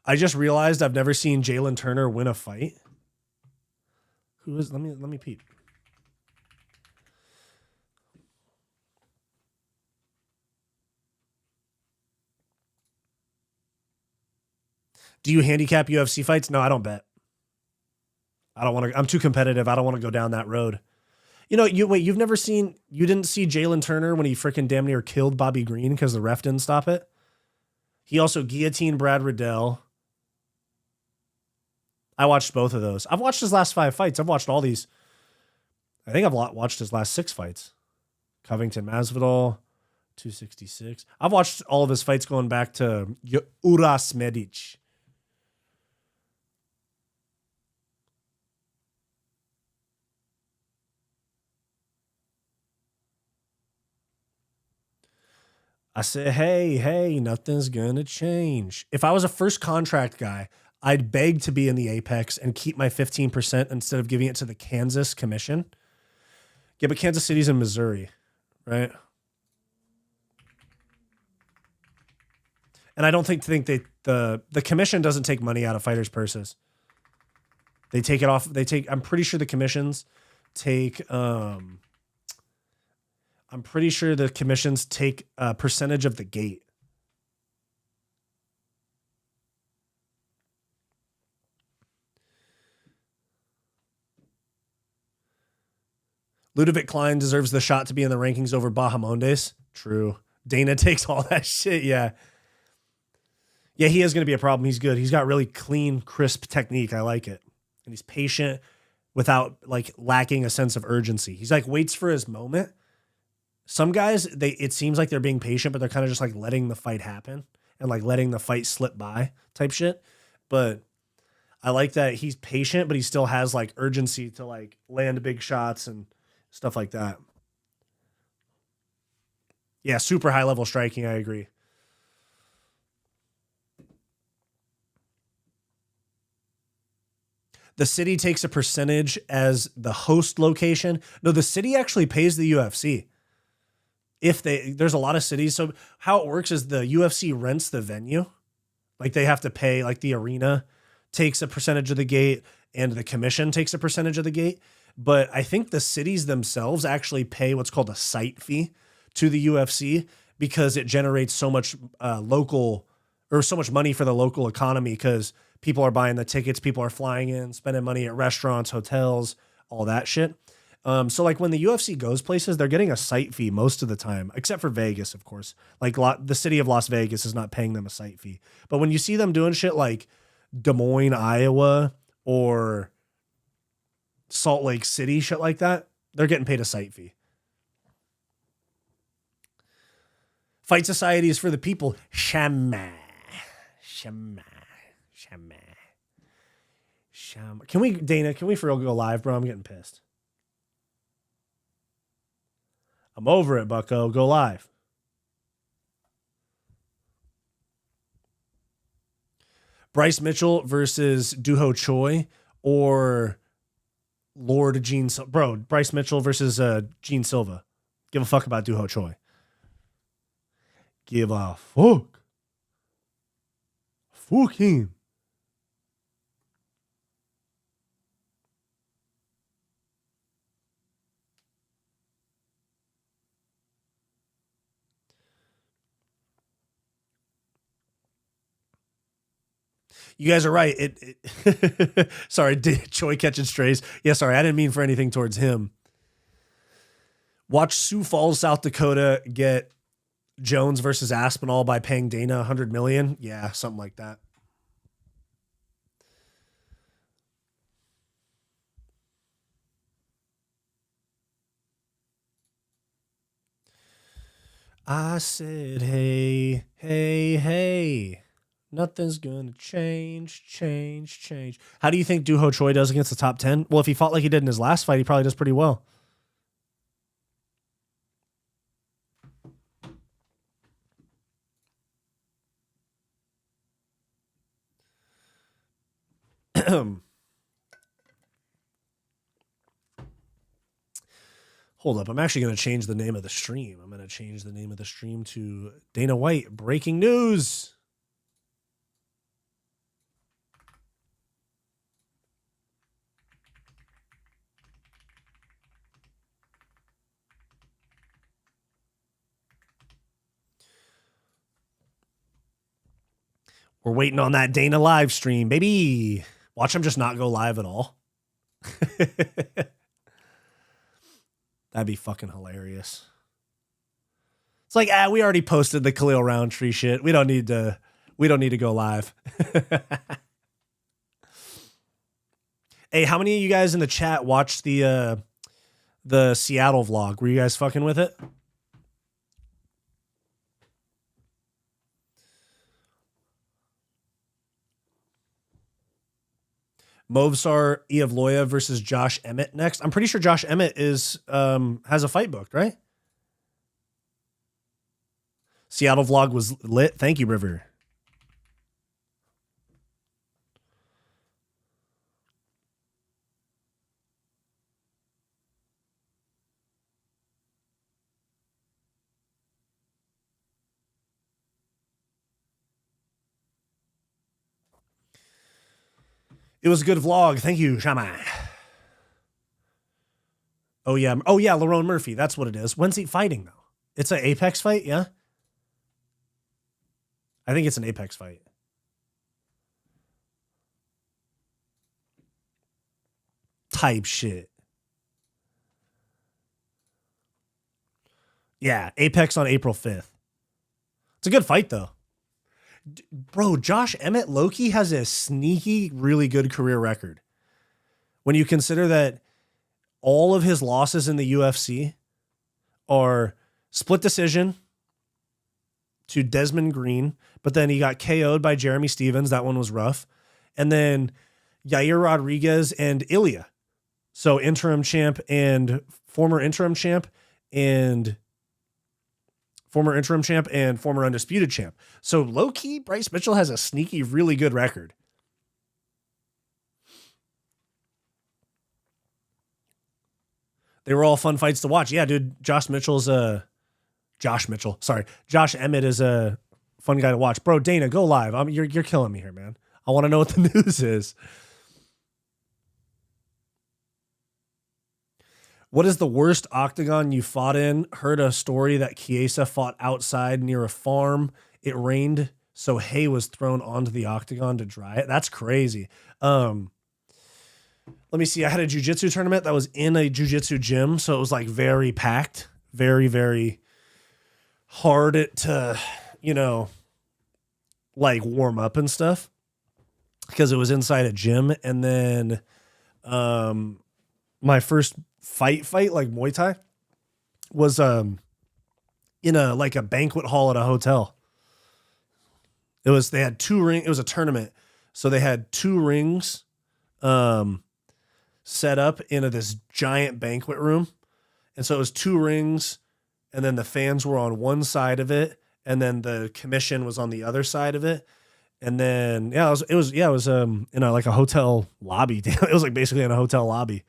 I just realized I've never seen Jalen Turner win a fight. Who is? Let me peep. Do you handicap UFC fights? No, I don't bet. I don't want to. I'm too competitive. I don't want to go down that road. You know, you didn't see Jalen Turner when he freaking damn near killed Bobby Green because the ref didn't stop it. He also guillotined Brad Riddell. I watched both of those. I've watched his last 5 fights. I've watched all these. I think I've watched his last 6 fights. Covington Masvidal, 266. I've watched all of his fights going back to Uras Medic. I said, hey, nothing's going to change. If I was a first contract guy, I'd beg to be in the Apex and keep my 15% instead of giving it to the Kansas Commission. Yeah, but Kansas City's in Missouri, right? And I don't think the commission doesn't take money out of fighters' purses. They take it off. I'm pretty sure the commissions take a percentage of the gate. Ludovic Klein deserves the shot to be in the rankings over Bahamondes. True. Dana takes all that shit. Yeah. Yeah, he is going to be a problem. He's good. He's got really clean, crisp technique. I like it. And he's patient without like lacking a sense of urgency. He's like waits for his moment. Some guys, it seems like they're being patient, but they're kind of just like letting the fight happen and like letting the fight slip by type shit. But I like that he's patient, but he still has like urgency to like land big shots and stuff like that. Yeah, super high level striking. I agree. The city takes a percentage as the host location. No, the city actually pays the UFC. There's a lot of cities. So how it works is the UFC rents the venue. Like they have to pay, like the arena takes a percentage of the gate and the commission takes a percentage of the gate. But I think the cities themselves actually pay what's called a site fee to the UFC because it generates so much so much money for the local economy because people are buying the tickets, people are flying in, spending money at restaurants, hotels, all that shit. So like when the UFC goes places, they're getting a site fee most of the time, except for Vegas, of course. Like the city of Las Vegas is not paying them a site fee. But when you see them doing shit like Des Moines, Iowa, or Salt Lake City, shit like that, they're getting paid a site fee. Fight Society is for the people. Shama. Can we for real go live, bro? I'm getting pissed. I'm over it, bucko. Go live. Bryce Mitchell versus Duho Choi or Lord Gene Silva. Bro, Bryce Mitchell versus Gene Silva. Give a fuck about Duho Choi. Give a fuck. Fuck him. You guys are right. Sorry, Choi catching strays. Yeah, sorry, I didn't mean for anything towards him. Watch Sioux Falls, South Dakota get Jones versus Aspinall by paying Dana $100 million. Yeah, something like that. I said, hey, hey, hey. Nothing's gonna change. How do you think Doo Ho Choi does against the top 10? Well, if he fought like he did in his last fight, he probably does pretty well. Hold up. I'm actually going to change the name of the stream. I'm going to change the name of the stream to Dana White Breaking News. We're waiting on that Dana live stream, baby. Watch him just not go live at all. That'd be fucking hilarious. It's like, we already posted the Khalil Roundtree shit. We don't need to go live. Hey, how many of you guys in the chat watched the Seattle vlog? Were you guys fucking with it? Movsar Iavloya versus Josh Emmett next. I'm pretty sure Josh Emmett is has a fight booked, right? Seattle vlog was lit. Thank you, River. It was a good vlog. Thank you, Shama. Oh, yeah. Oh, yeah, Lerone Murphy. That's what it is. When's he fighting, though? It's an Apex fight, yeah? I think it's an Apex fight. Type shit. Yeah, Apex on April 5th. It's a good fight, though. Bro, Josh Emmett low-key has a sneaky, really good career record. When you consider that all of his losses in the UFC are split decision to Desmond Green, but then he got KO'd by Jeremy Stevens. That one was rough. And then Yair Rodriguez and Ilya. So interim champ and former interim champ and former undisputed champ. So low-key, Bryce Mitchell has a sneaky, really good record. They were all fun fights to watch. Yeah, dude, Josh Emmett is a fun guy to watch. Bro, Dana, go live. You're killing me here, man. I want to know what the news is. What is the worst octagon you fought in? Heard a story that Chiesa fought outside near a farm. It rained, so hay was thrown onto the octagon to dry it. That's crazy. Let me see. I had a jiu-jitsu tournament that was in a jiu-jitsu gym, so it was like very packed, very, very hard to, like warm up and stuff because it was inside a gym. And then my first fight like Muay Thai was in a banquet hall at a hotel. They had two rings. It was a tournament, so they had two rings set up into this giant banquet room. And so it was two rings, and then the fans were on one side of it, and then the commission was on the other side of it. And then it was in like a hotel lobby. It was like basically in a hotel lobby.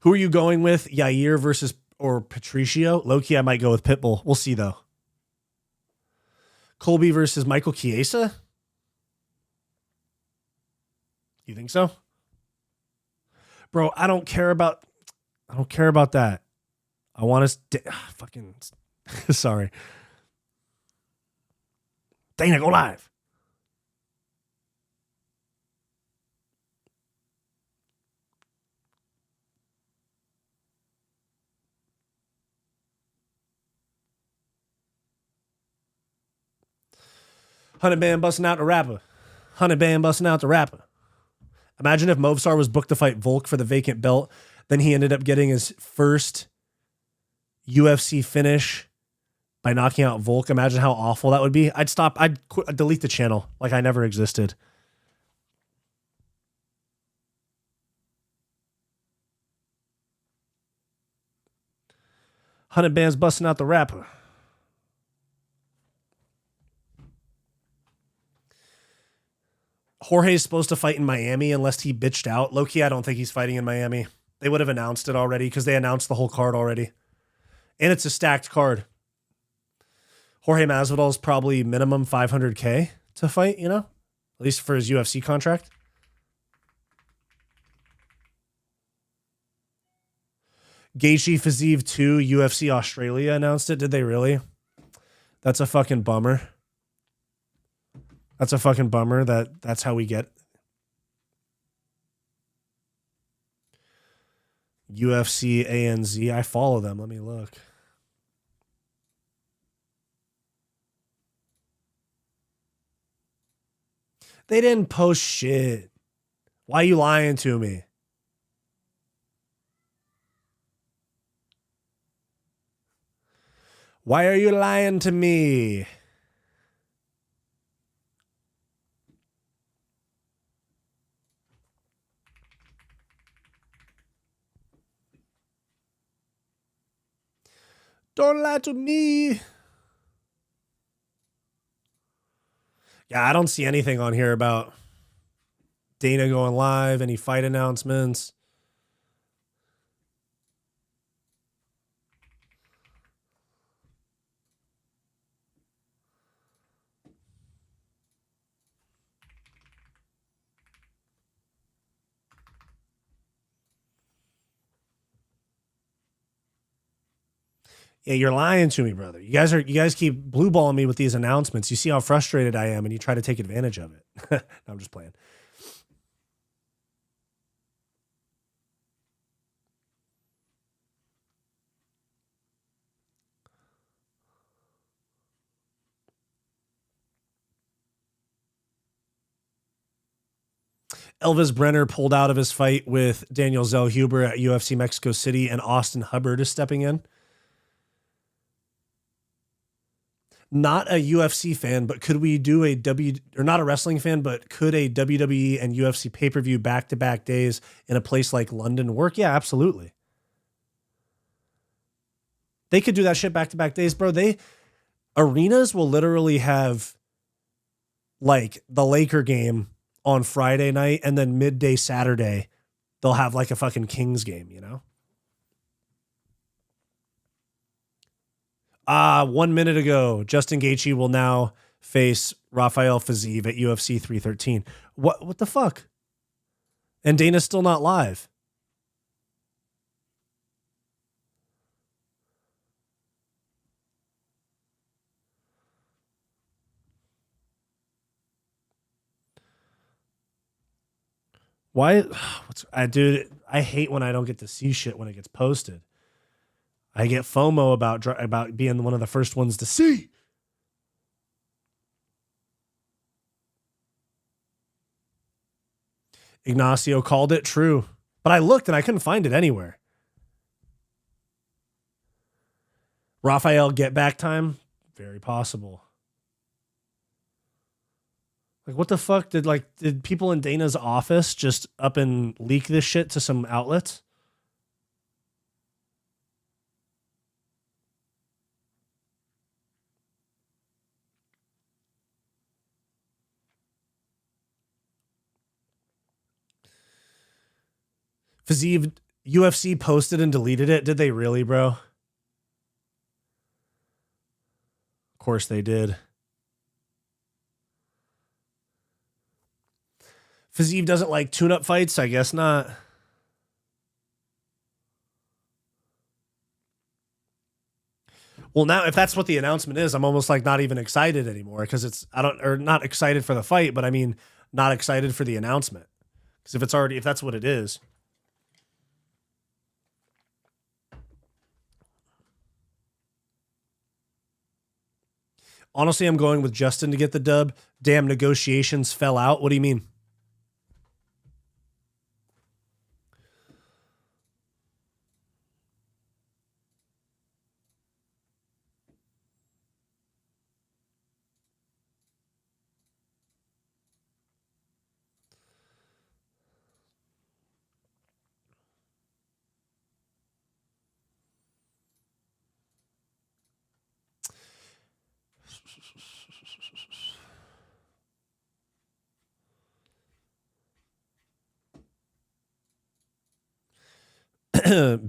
Who are you going with? Yair versus or Patricio? Low-key, I might go with Pitbull. We'll see, though. Colby versus Michael Chiesa? You think so? Bro, I don't care about that. I want to fucking sorry. Dana, go live. 100 band busting out the rapper. 100 band busting out the rapper. Imagine if Movsar was booked to fight Volk for the vacant belt. Then he ended up getting his first UFC finish by knocking out Volk. Imagine how awful that would be. I'd delete the channel like I never existed. Hundred bands busting out the rapper. Jorge's supposed to fight in Miami unless he bitched out. Low-key, I don't think he's fighting in Miami. They would have announced it already because they announced the whole card already. And it's a stacked card. Jorge Masvidal's probably minimum 500K to fight, you know? At least for his UFC contract. Gaethje Fiziev 2, UFC Australia announced it. Did they really? That's a fucking bummer. That's a fucking bummer that's how we get UFC ANZ. I follow them. Let me look. They didn't post shit. Why are you lying to me? Why are you lying to me? Don't lie to me. Yeah, I don't see anything on here about Dana going live, any fight announcements. Yeah, you're lying to me, brother. You guys keep blue balling me with these announcements. You see how frustrated I am, and you try to take advantage of it. No, I'm just playing. Elvis Brenner pulled out of his fight with Daniel Zellhuber at UFC Mexico City, and Austin Hubbard is stepping in. Not a UFC fan, but could we do or not a wrestling fan, but could a WWE and UFC pay-per-view back-to-back days in a place like London work? Yeah, absolutely. They could do that shit back-to-back days, bro. Arenas will literally have like the Laker game on Friday night, and then midday Saturday, they'll have like a fucking Kings game, you know? 1 minute ago, Justin Gaethje will now face Rafael Fiziev at UFC 313. What the fuck? And Dana's still not live. Why? Dude, I hate when I don't get to see shit when it gets posted. I get FOMO about being one of the first ones to see. Ignacio called it true, but I looked and I couldn't find it anywhere. Rafael get back time? Very possible. Like, what the fuck? Did people in Dana's office just up and leak this shit to some outlets? Fiziev, UFC posted and deleted it. Did they really, bro? Of course they did. Fiziev doesn't like tune-up fights? I guess not. Well, now if that's what the announcement is, I'm almost like not even excited anymore because not excited for the fight, but I mean not excited for the announcement. Because if that's what it is. Honestly, I'm going with Justin to get the dub. Damn, negotiations fell out. What do you mean?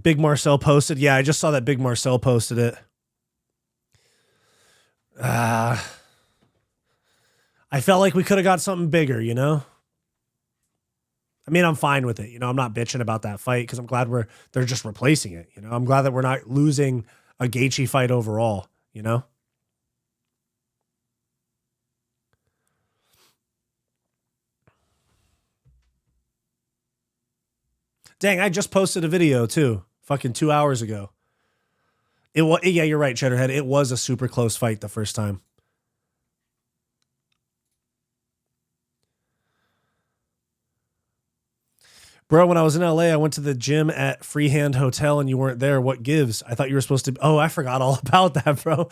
Big Marcel posted. Yeah, I just saw that Big Marcel posted it. I felt like we could have got something bigger, you know? I mean, I'm fine with it. You know, I'm not bitching about that fight because I'm glad they're just replacing it. You know, I'm glad that we're not losing a Gaethje fight overall, you know? Dang, I just posted a video too, fucking 2 hours ago. Yeah, you're right, Cheddarhead. It was a super close fight the first time. Bro, when I was in LA, I went to the gym at Freehand Hotel and you weren't there. What gives? I thought you were supposed to. Oh, I forgot all about that, bro.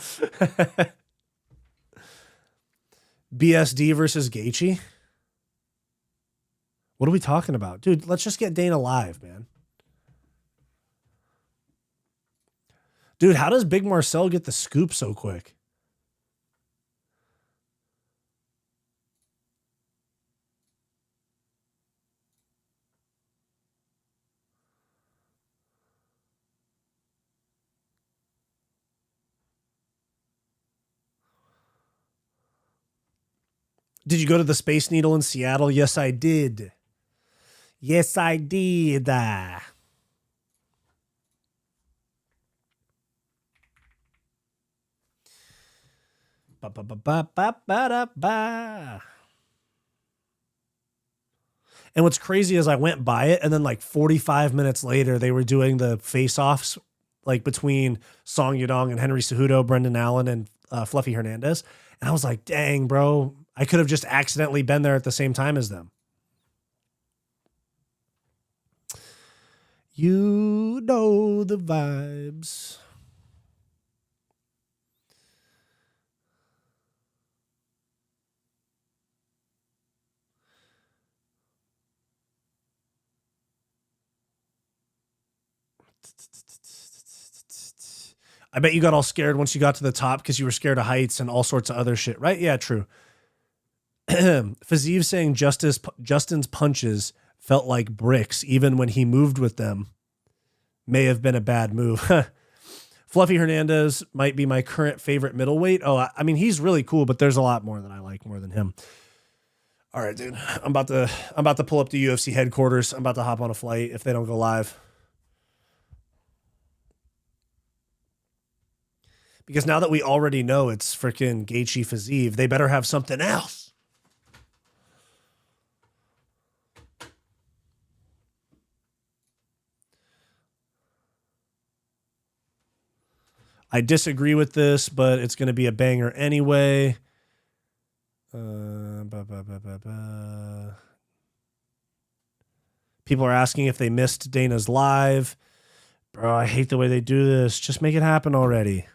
BSD versus Gaethje. What are we talking about? Dude, let's just get Dana live, man. Dude, how does Big Marcel get the scoop so quick? Did you go to the Space Needle in Seattle? Yes, I did. Yes, I did. And what's crazy is I went by it, and then like 45 minutes later, they were doing the face-offs like between Song Yadong and Henry Cejudo, Brendan Allen, and Fluffy Hernandez. And I was like, dang, bro, I could have just accidentally been there at the same time as them. You know the vibes. I bet you got all scared once you got to the top because you were scared of heights and all sorts of other shit, right? Yeah, true. Fazeev saying Justin's punches felt like bricks even when he moved with them. May have been a bad move. Fluffy Hernandez might be my current favorite middleweight. Oh, I mean, he's really cool, but there's a lot more that I like more than him. All right, dude. I'm about to pull up the UFC headquarters. I'm about to hop on a flight if they don't go live. Because now that we already know it's freaking Gaethje Fazeev, they better have something else. I disagree with this, but it's going to be a banger anyway. People are asking if they missed Dana's live. Bro, I hate the way they do this. Just make it happen already.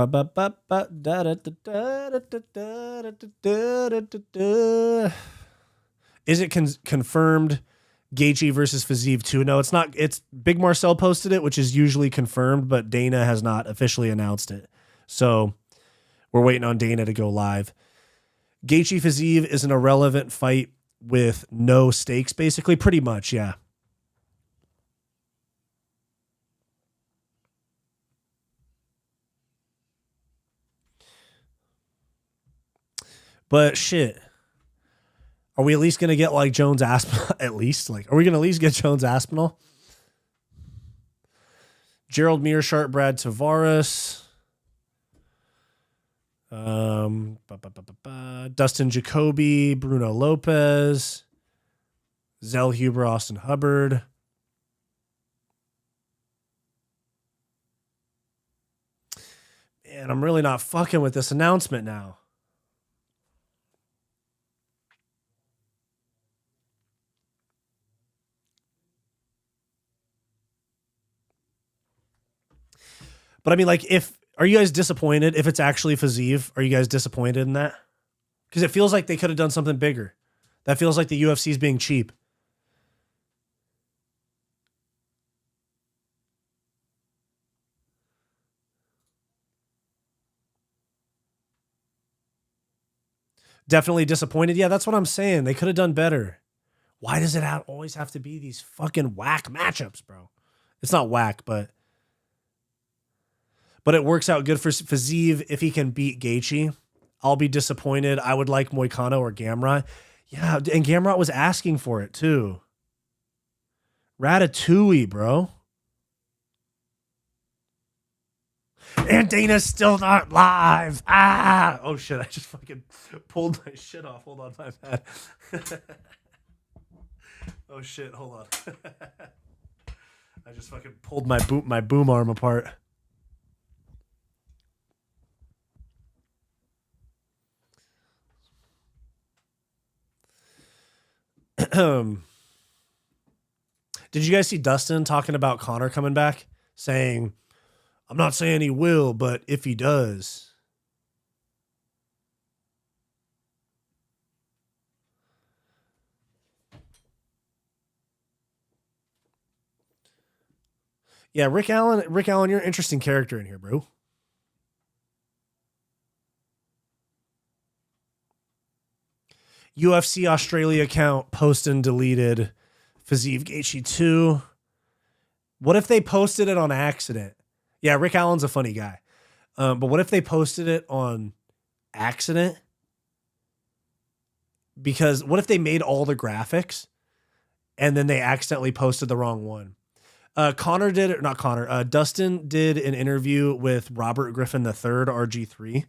Is it confirmed Gaethje versus Fazeev 2? No, it's not. It's Big Marcel posted it, which is usually confirmed, but Dana has not officially announced it. So we're waiting on Dana to go live. Gaethje Fazeev is an irrelevant fight with no stakes, basically. Pretty much, yeah. But shit. Are we at least going to get like Jones Aspinall? At least? Like, are we going to at least get Jones Aspinall? Gerald Meerschaert, Brad Tavares. Dustin Jacoby, Bruno Lopez. Zell Huber, Austin Hubbard. Man, I'm really not fucking with this announcement now. But I mean, like, are you guys disappointed if it's actually Fiziev? Are you guys disappointed in that? Because it feels like they could have done something bigger. That feels like the UFC is being cheap. Definitely disappointed. Yeah, that's what I'm saying. They could have done better. Why does it always have to be these fucking whack matchups, bro? It's not whack, but it works out good for Fiziev if he can beat Gaethje. I'll be disappointed. I would like Moicano or Gamrot. Yeah, and Gamrot was asking for it too. Ratatouille, bro. And Dana's still not live. Ah! Oh shit! I just fucking pulled my shit off. Hold on, my bad. Oh shit! Hold on. I just fucking pulled my boom arm apart. Did you guys see Dustin talking about Conor coming back? Saying, I'm not saying he will, but if he does. Yeah, Rick Allen, you're an interesting character in here, bro. UFC Australia account posted and deleted Fiziev Gaethje 2. What if they posted it on accident? Yeah, Rick Allen's a funny guy. But what if they posted it on accident? Because what if they made all the graphics and then they accidentally posted the wrong one? Dustin did an interview with Robert Griffin III, RG3,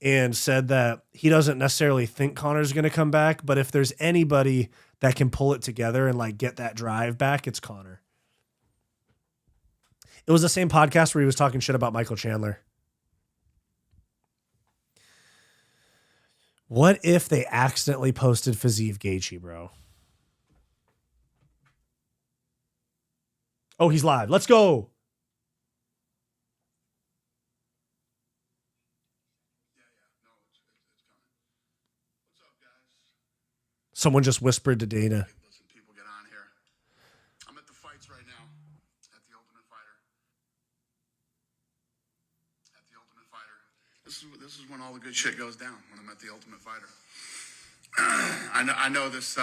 and said that he doesn't necessarily think Conor's going to come back, but if there's anybody that can pull it together and like get that drive back, it's Conor. It was the same podcast where he was talking shit about Michael Chandler. What if they accidentally posted Fiziev Gaethje, bro? Oh, he's live. Let's go. Someone just whispered to Dana. Listen, people, get on here. I'm at the fights right now at the Ultimate Fighter. This is when all the good shit goes down, when I'm at the Ultimate Fighter. I know this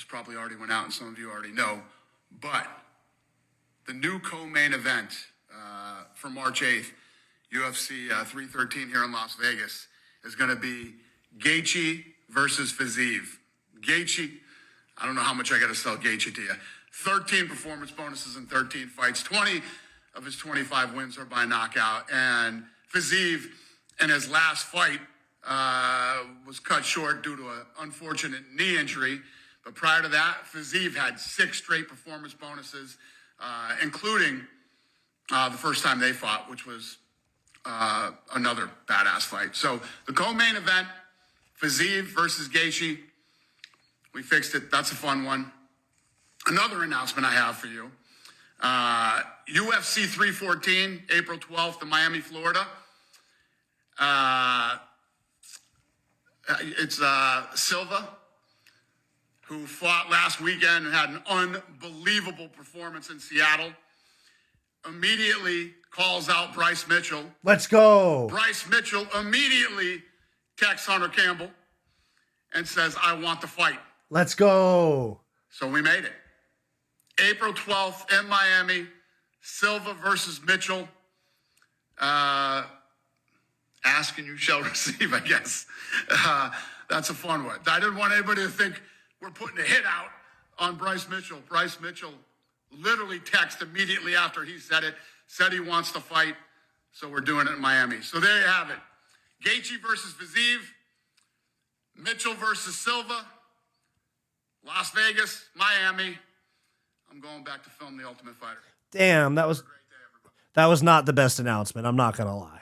probably already went out and some of you already know, but the new co-main event for March 8th, UFC 313 here in Las Vegas, is going to be Gaethje versus Fiziev. Gaethje, I don't know how much I got to sell Gaethje to you. 13 performance bonuses in 13 fights. 20 of his 25 wins are by knockout. And Fiziev, in his last fight, was cut short due to an unfortunate knee injury. But prior to that, Fiziev had 6 straight performance bonuses, including the first time they fought, which was another badass fight. So the co-main event, Fiziev versus Gaethje. We fixed it. That's a fun one. Another announcement I have for you. UFC 314, April 12th in Miami, Florida. It's Silva, who fought last weekend and had an unbelievable performance in Seattle. Immediately calls out Bryce Mitchell. Let's go. Bryce Mitchell immediately texts Hunter Campbell and says, I want the fight. Let's go. So we made it. April 12th in Miami, Silva versus Mitchell. Ask and you shall receive, I guess. That's a fun one. I didn't want anybody to think we're putting a hit out on Bryce Mitchell. Bryce Mitchell literally texted immediately after he said it, said he wants to fight. So we're doing it in Miami. So there you have it. Gaethje versus Fiziev, Mitchell versus Silva, Las Vegas, Miami. I'm going back to film The Ultimate Fighter. Damn, that was not the best announcement. I'm not gonna lie.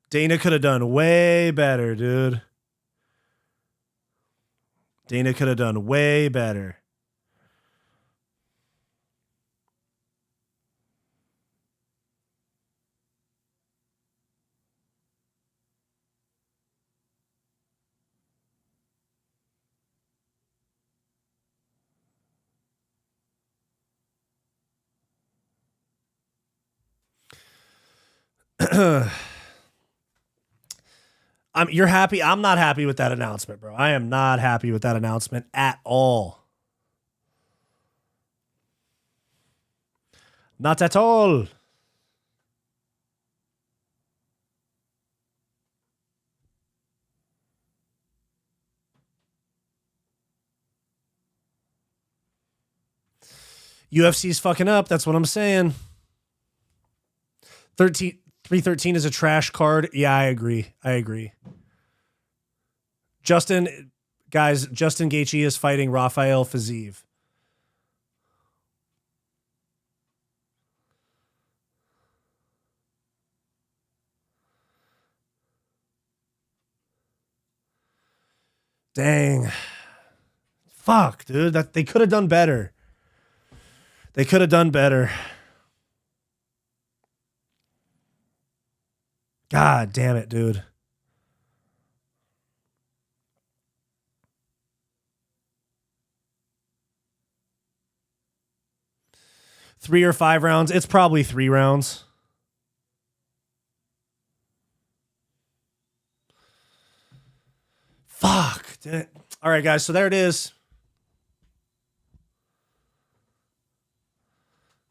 Dana could have done way better, dude. Dana could have done way better. You're happy. I'm not happy with that announcement, bro. I am not happy with that announcement at all. Not at all. UFC's fucking up. That's what I'm saying. 313 is a trash card. Yeah, I agree. Justin Gaethje is fighting Rafael Fiziev. Dang. Fuck, dude. That they could have done better. They could have done better. God damn it, dude. Three or 5 rounds. It's probably 3 rounds. Fuck. Dude. All right, guys. So there it is.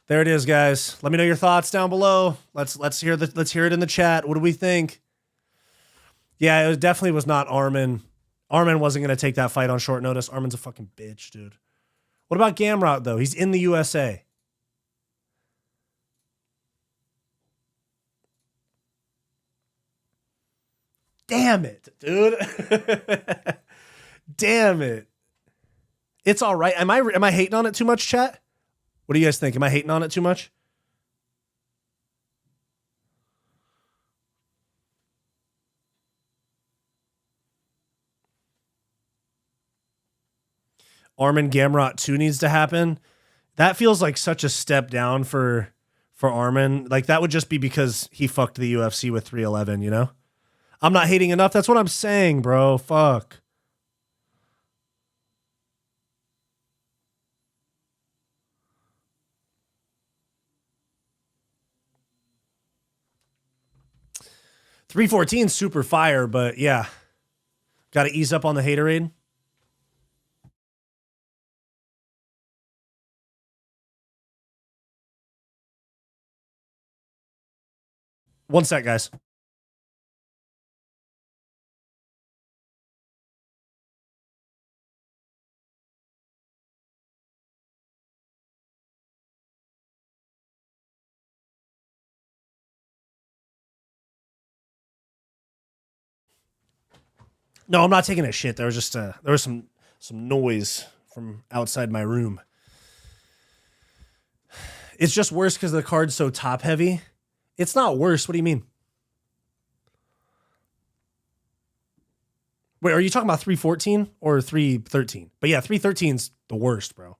There it is, guys. Let me know your thoughts down below. Let's hear it in the chat. What do we think? Yeah, it definitely was not Aiemann. Aiemann wasn't going to take that fight on short notice. Armin's a fucking bitch, dude. What about Gamrot, though? He's in the USA. Damn it, dude. Damn it. It's all right. Am I hating on it too much, chat? What do you guys think? Am I hating on it too much? Aiemann Gamrot 2 needs to happen. That feels like such a step down for Aiemann. Like that would just be because he fucked the UFC with 311, you know? I'm not hating enough. That's what I'm saying, bro. Fuck. .314 super fire, but yeah. Got to ease up on the haterade. One sec, guys. No, I'm not taking a shit. There was just there was some noise from outside my room. It's just worse because the card's so top heavy. It's not worse. What do you mean? Wait, are you talking about 314 or 313? But yeah, 313's the worst, bro.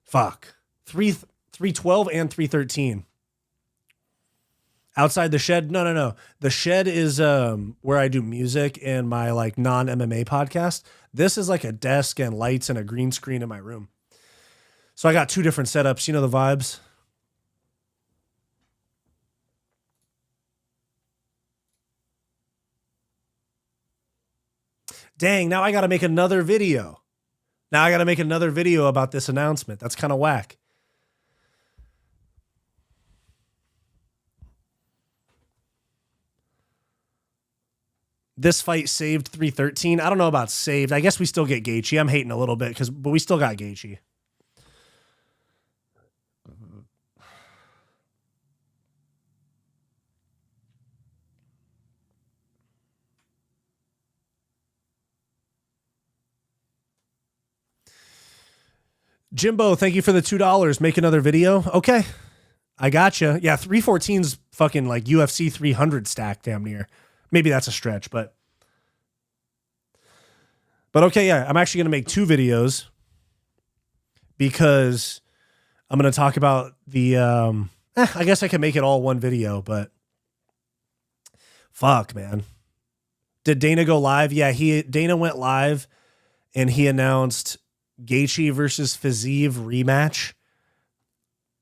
Fuck. 312 and 313. Outside the shed? No. The shed is where I do music and my like non-MMA podcast. This is like a desk and lights and a green screen in my room. So I got 2 different setups. You know the vibes. Dang, now I got to make another video. Now I got to make another video about this announcement. That's kind of whack. This fight saved 313. I don't know about saved. I guess we still get Gaethje. I'm hating a little bit but we still got Gaethje. Jimbo, thank you for the $2. Make another video. Okay. I gotcha. Yeah, 314's fucking like UFC 300 stack damn near. Maybe that's a stretch, but okay, yeah, I'm actually going to make 2 videos because I'm going to talk about the I guess I can make it all one video, but fuck, man. Did Dana go live? Yeah, Dana went live and he announced Gaethje versus Fiziev rematch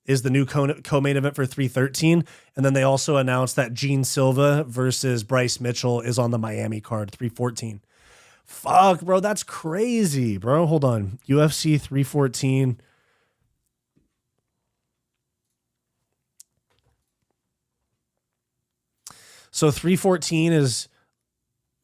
is the new co-main event for 313. And then they also announced that Gene Silva versus Bryce Mitchell is on the Miami card, 314. Fuck, bro, that's crazy, bro. Hold on. UFC 314. So 314 is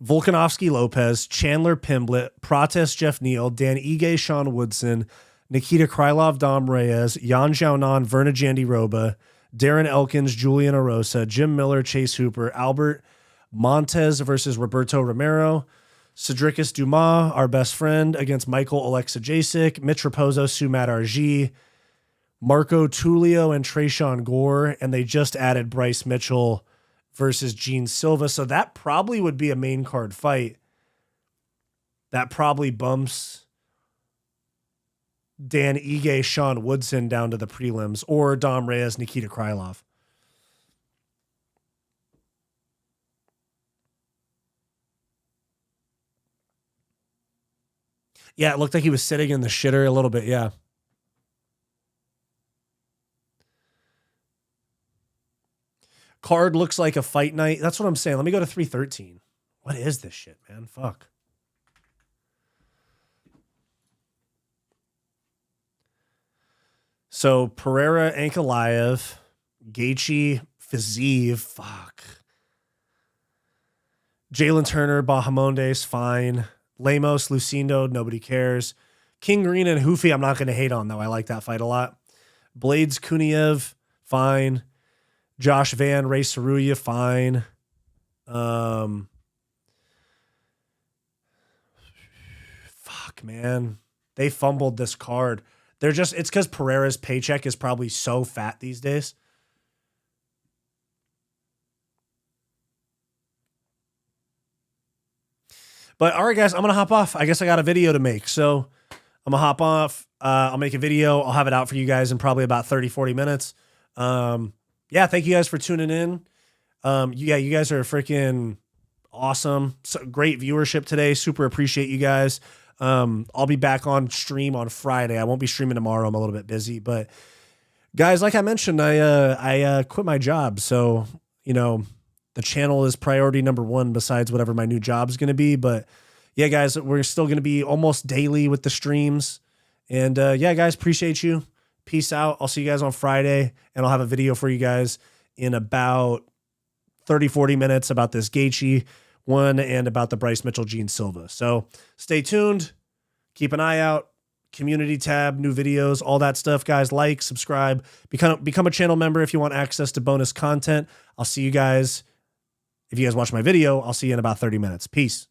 Volkanovski Lopez, Chandler Pimblett, Protest Jeff Neal, Dan Ige Sean Woodson, Nikita Krylov Dom Reyes, Yan Xiaonan Verna Jandiroba, Darren Elkins, Julian Arosa, Jim Miller, Chase Hooper, Albert Montez versus Roberto Romero, Cedricus Dumas, our best friend, against Michael Alexa Jacek, Mitch Raposo, Sumat Arji, Marco Tulio, and Trayshawn Gore, and they just added Bryce Mitchell versus Gene Silva. So that probably would be a main card fight. That probably bumps Dan Ige, Sean Woodson down to the prelims, or Dom Reyes, Nikita Krylov. Yeah, it looked like he was sitting in the shitter a little bit. Yeah. Card looks like a fight night. That's what I'm saying. Let me go to 313. What is this shit, man? Fuck. So Pereira, Ankalaev, Gaethje, Fiziev, fuck. Jalen Turner, Bahamondes, fine. Lemos, Lucindo, nobody cares. King Green and Hoofy, I'm not going to hate on, though. I like that fight a lot. Blades, Kuniev, fine. Josh Van, Ray Saruya, fine. Fuck, man. They fumbled this card. It's because Pereira's paycheck is probably so fat these days. But all right, guys, I'm going to hop off. I guess I got a video to make. So I'm going to hop off. I'll make a video. I'll have it out for you guys in probably about 30, 40 minutes. Yeah, thank you guys for tuning in. You guys are freaking awesome. So great viewership today. Super appreciate you guys. I'll be back on stream on Friday. I won't be streaming tomorrow. I'm a little bit busy. But guys, like I mentioned, I quit my job. So, the channel is priority number 1 besides whatever my new job is going to be. But yeah, guys, we're still going to be almost daily with the streams. And yeah, guys, appreciate you. Peace out. I'll see you guys on Friday, and I'll have a video for you guys in about 30, 40 minutes about this Gaethje one and about the Bryce Mitchell, Gene Silva. So stay tuned. Keep an eye out. Community tab, new videos, all that stuff, guys. Like, subscribe, become a channel member if you want access to bonus content. I'll see you guys. If you guys watch my video, I'll see you in about 30 minutes. Peace.